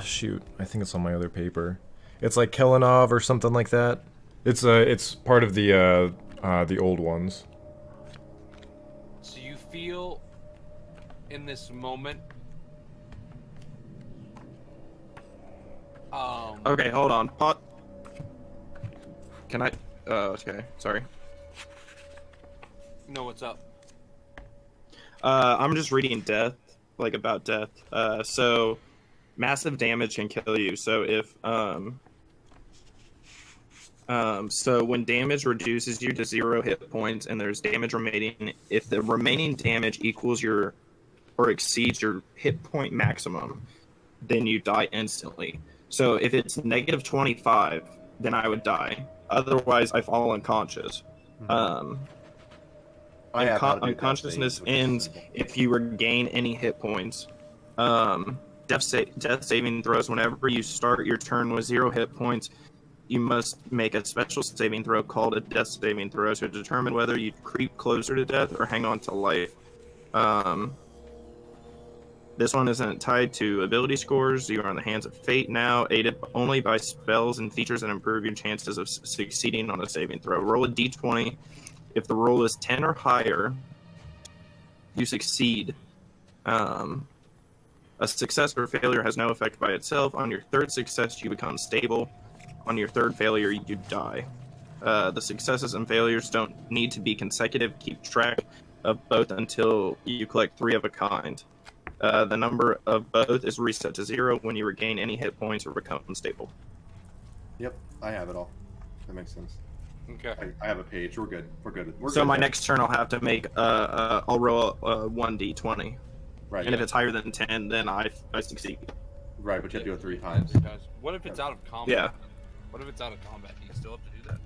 Shoot, I think it's on my other paper. It's like Kelenov or something like that. It's part of the old ones. So you feel in this moment. Okay, hold on. Can I? Okay, sorry. No, what's up? I'm just reading death, like about death. So massive damage can kill you. So if so when damage reduces you to 0 hit points and there's damage remaining, if the remaining damage equals your or exceeds your hit point maximum, then you die instantly. So if it's negative 25, then I would die. Otherwise, I fall unconscious. Unconsciousness ends if you regain any hit points. Death saving throws. Whenever you start your turn with 0 hit points, you must make a special saving throw called a death saving throw to determine whether you creep closer to death or hang on to life. This one isn't tied to ability scores. You are in the hands of fate now, aided only by spells and features that improve your chances of succeeding on a saving throw. Roll a d20. If the roll is 10 or higher, you succeed. A success or failure has no effect by itself. On your third success, you become stable. On your third failure, you die. The successes and failures don't need to be consecutive. Keep track of both until you collect 3 of a kind. The number of both is reset to 0 when you regain any hit points or become unstable. Yep, I have it all. That makes sense. Okay. I have a page. We're good. We're good. So my next turn, I'll have to make. I'll roll a 1d20. Right. And if it's higher than 10, then I succeed. Right, but you have to do it 3 times. What if it's out of combat? Yeah. What if it's out of combat? Do you still have to do that?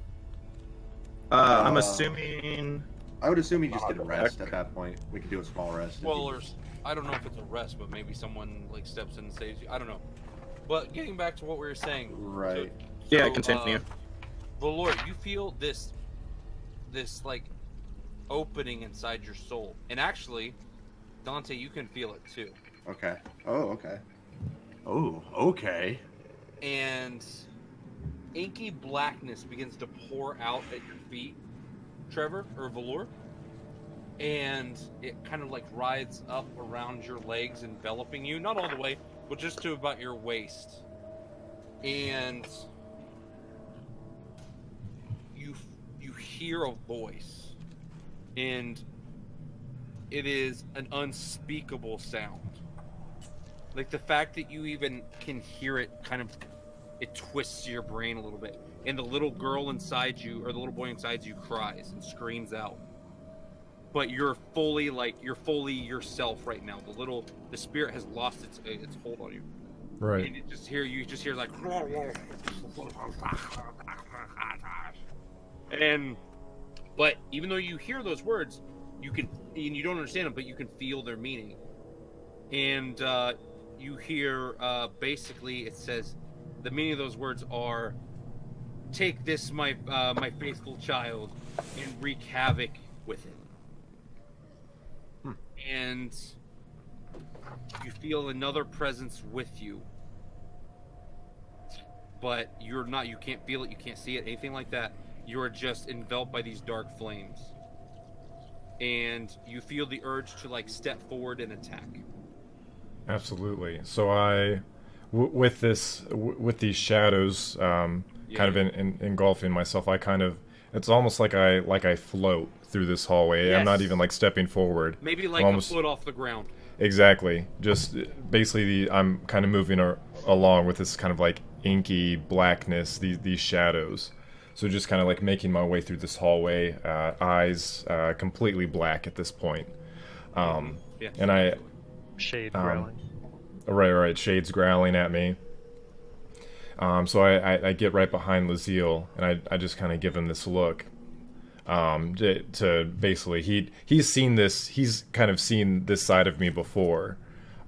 I'm assuming. I would assume you just did a rest at that point. We could do a small rest. Well, I don't know if it's a rest, but maybe someone like steps in and saves you. I don't know. But getting back to what we were saying. Right. Yeah, continue. Valor, you feel this like opening inside your soul, and actually, Dante, you can feel it too. Okay. Oh, okay. Oh, okay. And inky blackness begins to pour out at your feet, Trevor or Valor, and it kind of like rides up around your legs, enveloping you, not all the way, but just to about your waist. And you hear a voice, and it is an unspeakable sound. Like the fact that you even can hear it it twists your brain a little bit. And the little girl inside you, or the little boy inside you, cries and screams out. But you're fully yourself right now. The spirit has lost its hold on you. Right. And you just hear like, but even though you hear those words, and you don't understand them, but you can feel their meaning. And you hear basically it says, the meaning of those words are, take this, my faithful child, and wreak havoc with it. And you feel another presence with you, but you can't feel it, you can't see it, anything like that. you are just enveloped by these dark flames, and you feel the urge to like step forward and attack. Absolutely. So with these shadows, kind of engulfing myself, I kind of, it's almost like I float through this hallway. Yes. I'm not even like stepping forward. Maybe like almost, a foot off the ground. Exactly. Just basically, I'm kind of moving along with this kind of like inky blackness, these shadows. So just kind of like making my way through this hallway, eyes completely black at this point. Yeah. And I, Shade growling. right, shades growling at me. So I get right behind Laziel, and I just kind of give him this look. To basically, he's seen this, he's kind of seen this side of me before.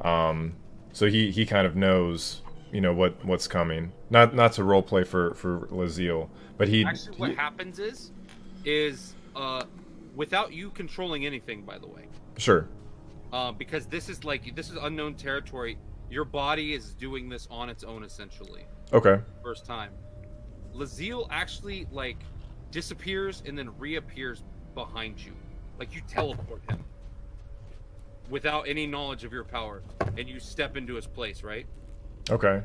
So he kind of knows, you know, what's coming. Not to roleplay for Laziel, but Actually, what happens is without you controlling anything, by the way. Sure. Because this is unknown territory. Your body is doing this on its own, essentially. Okay. First time. Laziel actually like disappears and then reappears behind you, like you teleport him without any knowledge of your power, and you step into his place, right? Okay.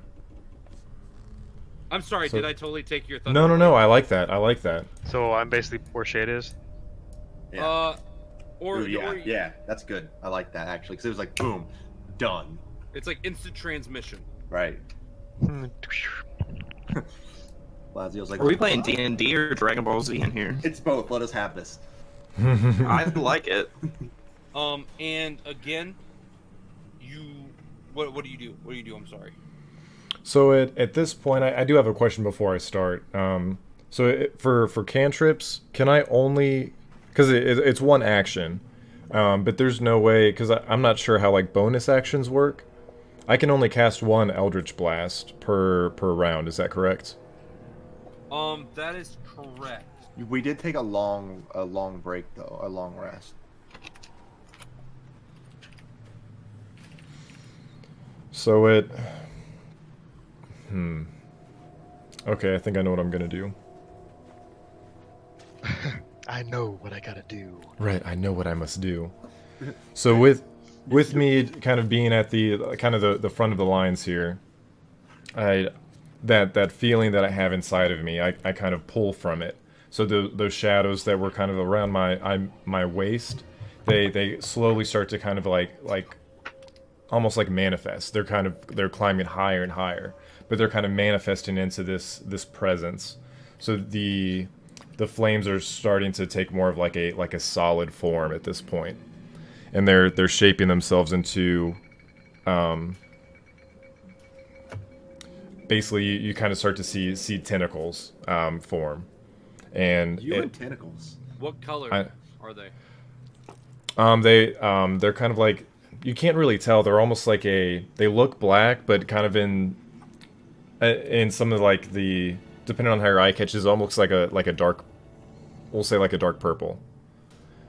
I'm sorry, So- did I totally take your thunder? No. I like that. So I'm basically where Shade is. Yeah. Or Ooh, yeah, that's good. I like that actually, because it was like boom, done. it's like instant transmission. Right. Lazio's like, Are we playing D&D or Dragon Ball Z in here? It's both. Let us have this. I like it. And again, what do you do? What do you do? I'm sorry. So at this point, I do have a question before I start. For cantrips, can I only, because it's one action, but there's no way, because I'm not sure how like bonus actions work. I can only cast one Eldritch Blast per round. Is that correct? That is correct. We did take a long break though, a long rest. So okay, I think I know what I'm gonna do. I know what I gotta do. Right, I know what I must do. So with me kind of being at the kind of the front of the lines here, that feeling that I have inside of me, I kind of pull from it. So those shadows that were kind of around my waist, they slowly start to kind of like almost like manifest. They're climbing higher and higher, but they're kind of manifesting into this presence. So the flames are starting to take more of like a solid form at this point, and they're shaping themselves into basically you kind of start to see tentacles form, and And tentacles. What color are they? they're kind of like, you can't really tell. They're almost like they look black, but kind of in some of like the, depending on how your eye catches, almost like a dark, we'll say like a dark purple,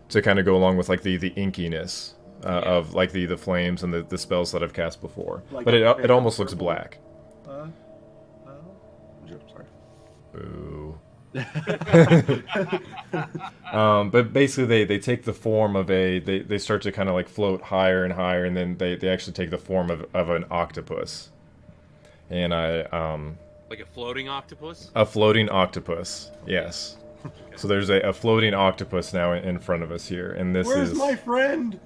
to kind of go along with like the inkiness of like the flames and the spells that I've cast before. Like but a it almost looks purple? black. Sorry. Boo. But basically they take the form of they start to kind of like float higher and higher, and then they actually take the form of an octopus. And Like a floating octopus? a floating octopus, yes. So there's a floating octopus now in front of us here, and this Where's is my friend?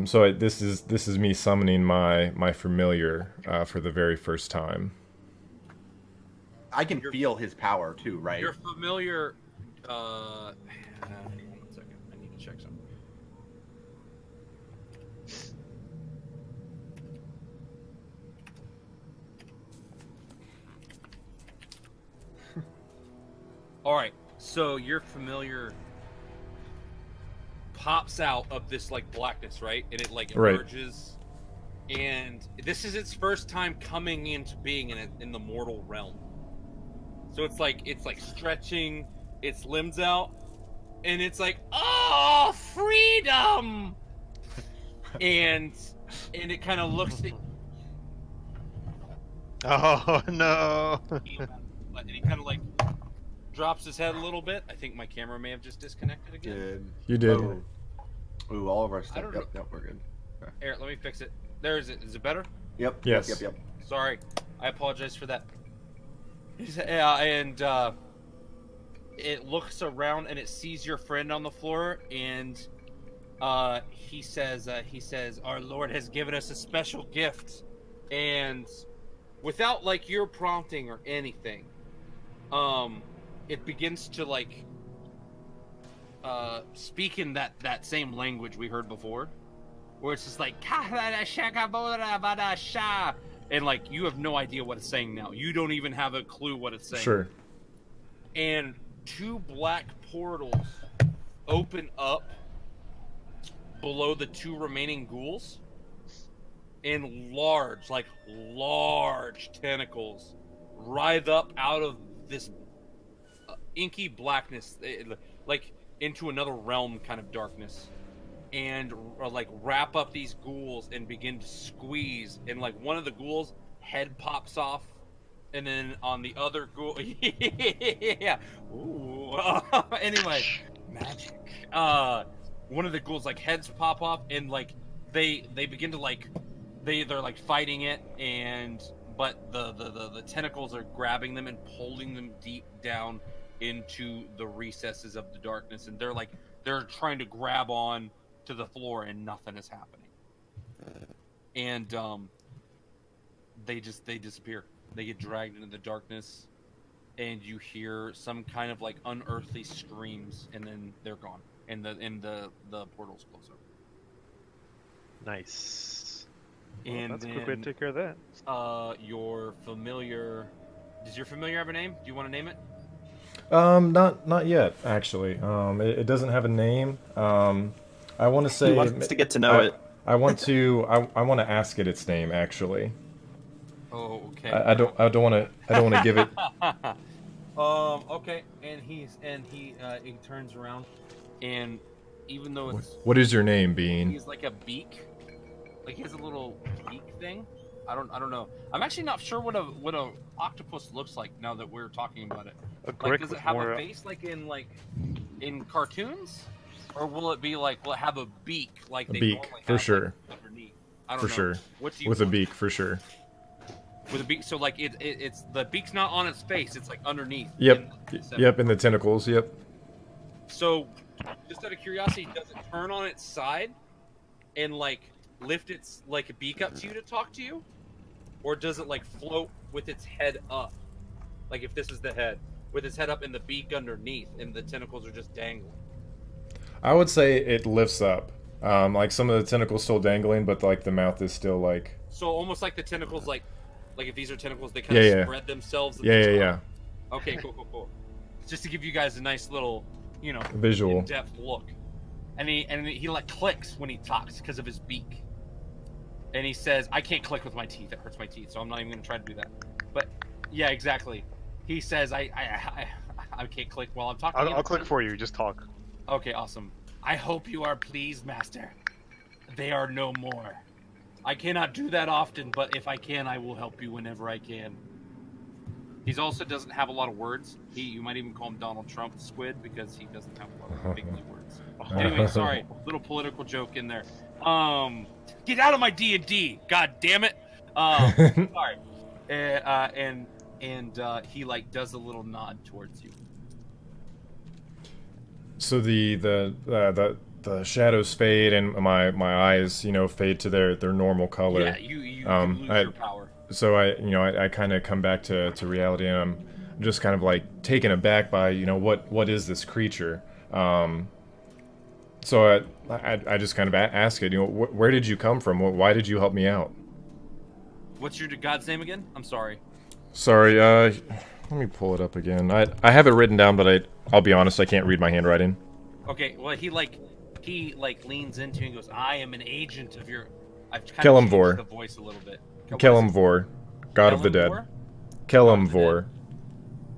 so this is me summoning my familiar for the very first time. I can feel his power too, right? You're familiar. Hang on 1 second. I need to check something. All right. So your familiar pops out of this like blackness, right? And it like Right. emerges. And this is its first time coming into being in the mortal realm. So it's like stretching its limbs out, and it's like, oh, freedom! and it kind of looks at Oh no! you, and he kind of like drops his head a little bit. I think my camera may have just disconnected again. Did You did. Ooh, all of our I stuff. don't Yep, yep, we're good. Here, let me fix it. There is it. Is it better? Yep. Yes. Yep. Yep. Sorry, I apologize for that. It looks around and it sees your friend on the floor, and he says, "Our Lord has given us a special gift," and without like your prompting or anything, it begins to like speak in that same language we heard before, where it's just like and like you have no idea what it's saying now. You don't even have a clue what it's saying. Sure. And 2 black portals open up below the 2 remaining ghouls, and large tentacles writhe up out of this inky blackness, like into another realm kind of darkness, and like wrap up these ghouls and begin to squeeze, and like one of the ghouls head pops off, and then on the other ghoul yeah. Ooh. Anyway, magic. One of the ghouls like heads pop off, and like they begin to like they're like fighting it, and but the tentacles are grabbing them and pulling them deep down into the recesses of the darkness, and they're trying to grab on to the floor, and nothing is happening. And they disappear. They get dragged into the darkness, and you hear some kind of like unearthly screams, and then they're gone, and the portals close up. Nice. Well, And that's a quick way to take care of that. Your familiar. Does your familiar have a name? Do you want to name it? Not yet, actually. It doesn't have a name. I want to say. He wants to get to know it. I want to. I want to ask it its name, actually. Oh, okay. I don't want to give it. Okay. And he turns around, and even though it's What is your name, Bean? he's like a beak, like he has a little beak thing. I don't know. I'm actually not sure what a octopus looks like now that we're talking about it. Like, does it have a face like in cartoons, or will it have a beak like A they beak, normally for have, sure. like, underneath? I don't For know. sure. What do you With a want? beak, for sure. With a beak, so like it's the beak's not on its face; it's like underneath. Yep. in the Yep. In the tentacles. Yep. So, just out of curiosity, does it turn on its side and like lift its like a beak up to you to talk to you, or does it like float with its head up? Like if this is the head, with its head up and the beak underneath, and the tentacles are just dangling. I would say it lifts up. Like some of the tentacles still dangling, but like the mouth is still like. So almost like the tentacles, like if these are tentacles, they kind of spread themselves. At the Yeah. top. Okay, cool. Just to give you guys a nice little, Visual. in-depth look. And he like clicks when he talks because of his beak. And he says, "I can't click with my teeth; it hurts my teeth, so I'm not even going to try to do that." But yeah, exactly. He says, "I can't click while I'm talking." I'll click for you. Just talk. Okay, awesome. I hope you are pleased, Master. They are no more. I cannot do that often, but if I can, I will help you whenever I can. He also doesn't have a lot of words. You might even call him Donald Trump Squid, because he doesn't have a lot of big words. Anyway, sorry, little political joke in there. Get out of my D&D, god damn it. Sorry. And he like does a little nod towards you. So the shadows fade and my eyes, fade to their normal color. Yeah, you lose your power. So I kind of come back to reality, and I'm just kind of like taken aback by what is this creature. So I just kind of ask it, where did you come from? Why did you help me out? What's your god's name again? I'm sorry. Sorry, let me pull it up again. I have it written down, but I'll be honest, I can't read my handwriting. Okay, well he leans into you and goes, "I am an agent of your." I've kind Kelemvor. of changed the voice a little bit. Kelemvor, God of the Dead. Kelemvor.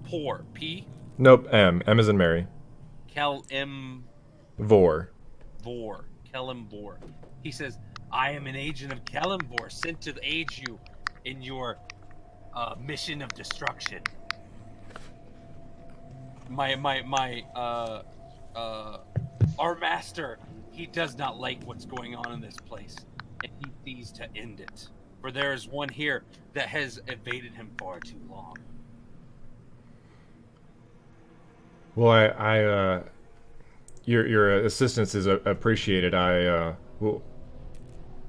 Poor. P. Nope, M. M as in Mary. Kelemvor. Vor. Kelemvor. He says, "I am an agent of Kelemvor, sent to aid you in your mission of destruction." our master, he does not like what's going on in this place, and he sees to end it. For there is one here that has evaded him far too long. Well, your assistance is appreciated. I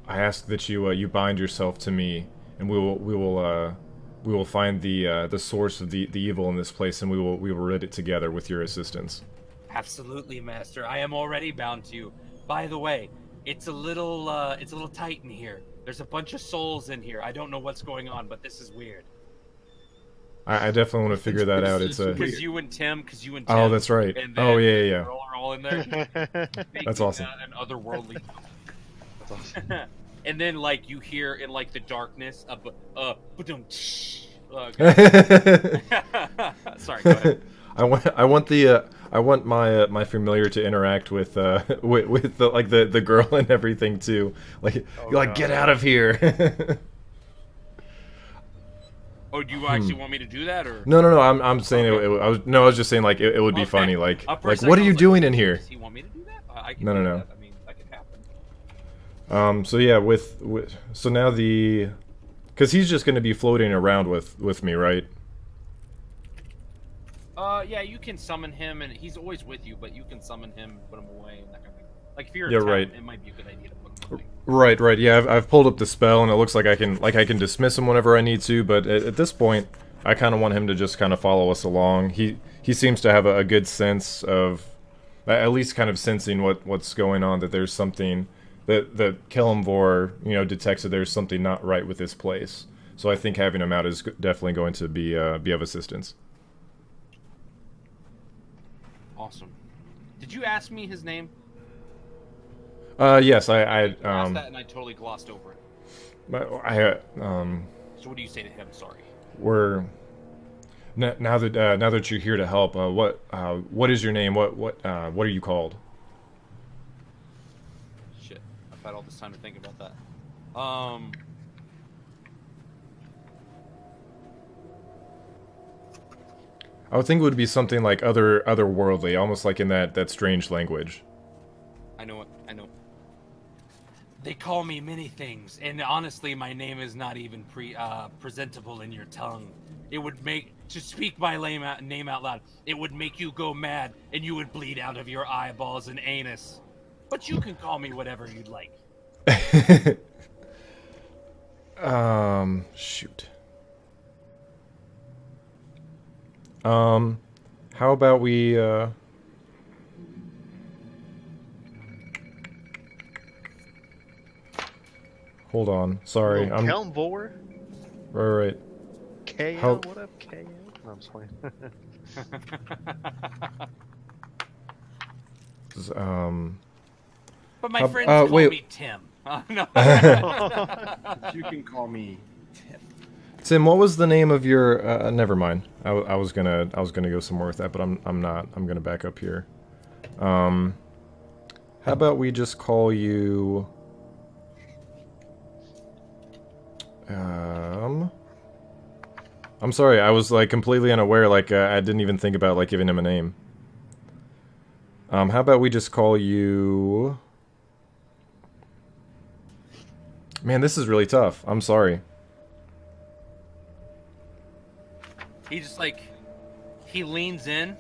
ask that you bind yourself to me, and we will find the source of the evil in this place, and we will rid it together with your assistance. Absolutely, master. I am already bound to you. By the way, it's a little tight in here. There's a bunch of souls in here. I don't know what's going on, but this is weird. I definitely want to figure that out. It's a Because you and Tim. Oh, that's right. And Oh, then yeah. Earl are all in there. That's awesome. An otherworldly. That's awesome. And then, like, you hear in like the darkness, sorry, go ahead. I want my familiar to interact with the girl and everything too. Like get out of here. Oh, do you actually want me to do that, or No. I'm saying I was just saying like it would be funny. Like what are you doing in here? Does he want me to do that? I can No. that. I mean, that can happen. So yeah, so now because he's just going to be floating around with me, right? Yeah, you can summon him, and he's always with you, but you can summon him, put him away, and that kind of thing. Like if you're in town, right. it might be a good idea to put him away. Right. Yeah, I've pulled up the spell, and it looks like I can dismiss him whenever I need to. But at this point, I kind of want him to just kind of follow us along. He seems to have a good sense of, at least kind of sensing what's going on. That there's something that Kelemvor detects that there's something not right with this place. So I think having him out is definitely going to be of assistance. Awesome. Did you ask me his name? Yes, I asked that and I totally glossed over it. So what do you say to him? Sorry. Now that you're here to help, what is your name? What are you called? Shit, I've had all this time to think about that. I would think it would be something like otherworldly, almost like in that strange language. I know. They call me many things, and honestly, my name is not even presentable in your tongue. It would to speak my name out loud, it would make you go mad, and you would bleed out of your eyeballs and anus. But you can call me whatever you'd like. Shoot. How about we, hold on. Sorry, I'm... Kelemvor? Right. KO? What up, KO? No, I'm just playing. But my friends call me Tim. No. You can call me Tim. Tim, what was the name of your? Never mind. I was gonna go somewhere with that, but I'm not. I'm gonna back up here. How about we just call you? I'm sorry. I was like completely unaware. Like I didn't even think about like giving him a name. How about we just call you? Man, this is really tough. I'm sorry. He just he leans in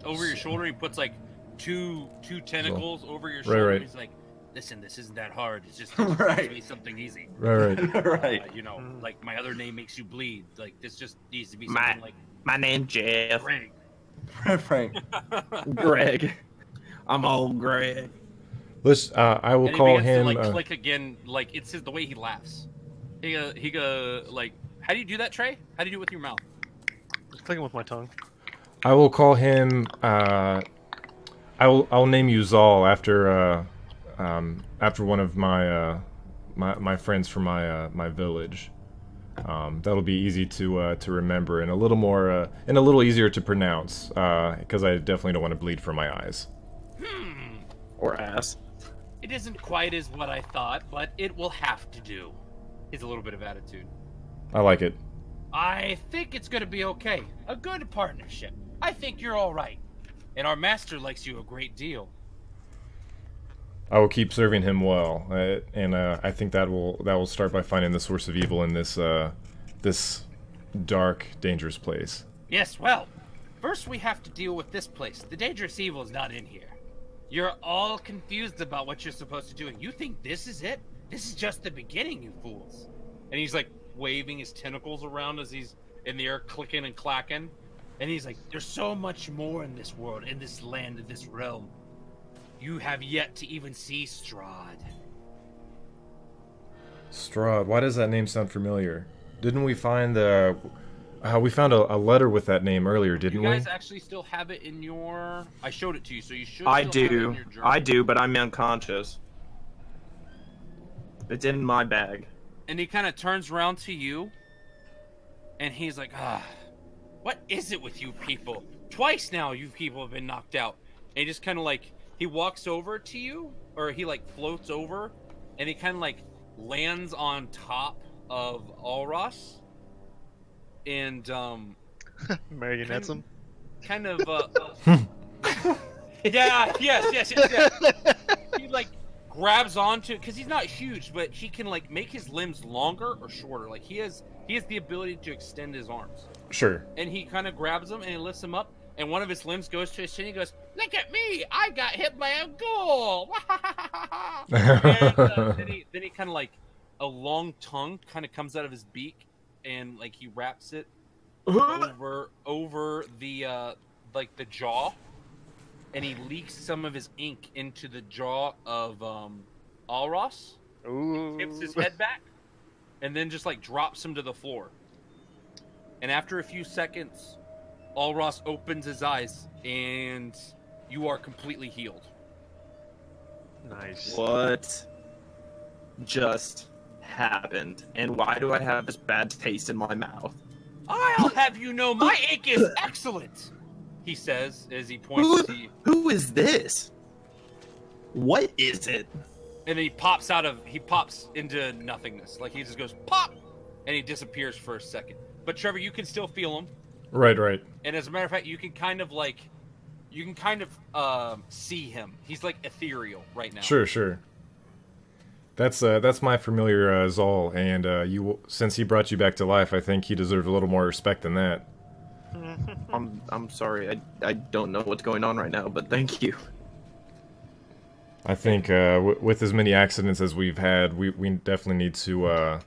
over your shoulder. He puts like two tentacles over your shoulder. Right. He's like, "Listen, this isn't that hard. It's just Right. something easy. Right. Right. Like my other name makes you bleed. Like this just needs to be something like My name's Jeff. Greg." Frank. Greg. I'm old Greg. Let's. I will And call he him. begins to click again. Like it's the way he laughs. He go like, how do you do that, Trey? How do you do it with your mouth? Just clicking with my tongue. I will call him. I'll name you Zal after one of my my friends from my village. That'll be easy to remember and a little more and a little easier to pronounce because I definitely don't want to bleed from my eyes. Or ass. It isn't quite as what I thought, but it will have to do. He's a little bit of attitude. I like it. I think it's gonna be okay. A good partnership. I think you're all right. and our master likes you a great deal. I will keep serving him well, and I think that will start by finding the source of evil in this dark, dangerous place. Yes, well, first we have to deal with this place. The dangerous evil is not in here. You're all confused about what you're supposed to do, and you think this is it? This is just the beginning, you fools. And he's like waving his tentacles around as he's in the air, clicking and clacking. And he's like, there's so much more in this world, in this land, in this realm. You have yet to even see Strahd. Strahd, why does that name sound familiar? Didn't we find we found a letter with that name earlier, didn't we? You guys actually still have it in your... I showed it to you, so you should I still have it in do. your journal. I do, but I'm unconscious. It's in my bag. And he kind of turns around to you, and he's like, what is it with you people? Twice now you people have been knocked out. And he just kind of like, he walks over to you, or he like floats over, and he kind of like lands on top of Alros. And, marionettes him. kind of, yeah, yes. He like grabs onto, because he's not huge, but he can like make his limbs longer or shorter. Like he has the ability to extend his arms. Sure. And he kind of grabs him and he lifts him up, and one of his limbs goes to his chin. He goes, "Look at me! I got hit by a ghoul!" And then he kind of like a long tongue kind of comes out of his beak, and like he wraps it over the like the jaw, and he leaks some of his ink into the jaw of Alros. Ooh. Tips his head back, and then just like drops him to the floor. And after a few seconds, Alros opens his eyes, and you are completely healed. Nice. What just happened? And why do I have this bad taste in my mouth? I'll have you know, my ink is excellent, he says as he points to you. Who is this? What is it? And then he pops into nothingness. Like he just goes pop, and he disappears for a second. But Trevor, you can still feel him. Right. And as a matter of fact, you can kind of see him. He's like ethereal right now. Sure. That's my familiar Zol, and since he brought you back to life, I think he deserves a little more respect than that. I'm sorry. I don't know what's going on right now, but thank you. I think with as many accidents as we've had, we definitely need to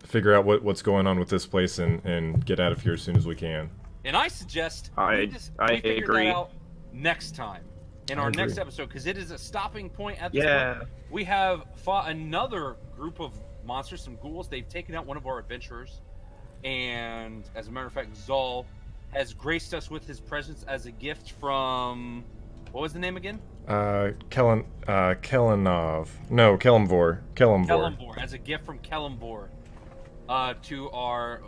figure out what's going on with this place and get out of here as soon as we can. And I suggest I we figure agree. that out next time in our next episode, because it is a stopping point at this point. We have fought another group of monsters, some ghouls. They've taken out one of our adventurers, and as a matter of fact, Zol has graced us with his presence as a gift from, what was the name again? Kelanov. No, Kelemvor. Kelembor, as a gift from Kelembor to our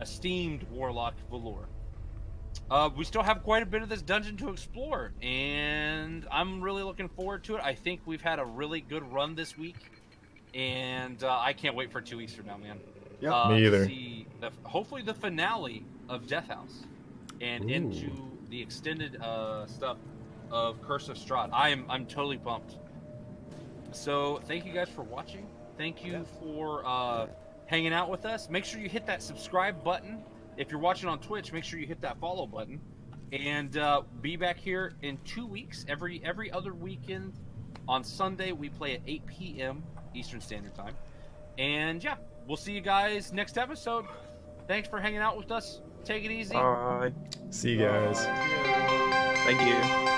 esteemed warlock Valor. We still have quite a bit of this dungeon to explore, and I'm really looking forward to it. I think we've had a really good run this week, and I can't wait for 2 weeks from now, man. Yep. Me either. To see hopefully the finale of Death House, and into the extended stuff of Curse of Strahd. I'm totally pumped. So thank you guys for watching. Thank you for hanging out with us. Make sure you hit that subscribe button. If you're watching on Twitch, make sure you hit that follow button. And be back here in 2 weeks. Every other weekend on Sunday, we play at 8 p.m. Eastern Standard Time. And yeah, we'll see you guys next episode. Thanks for hanging out with us. Take it easy. Bye. See you guys. Thank you.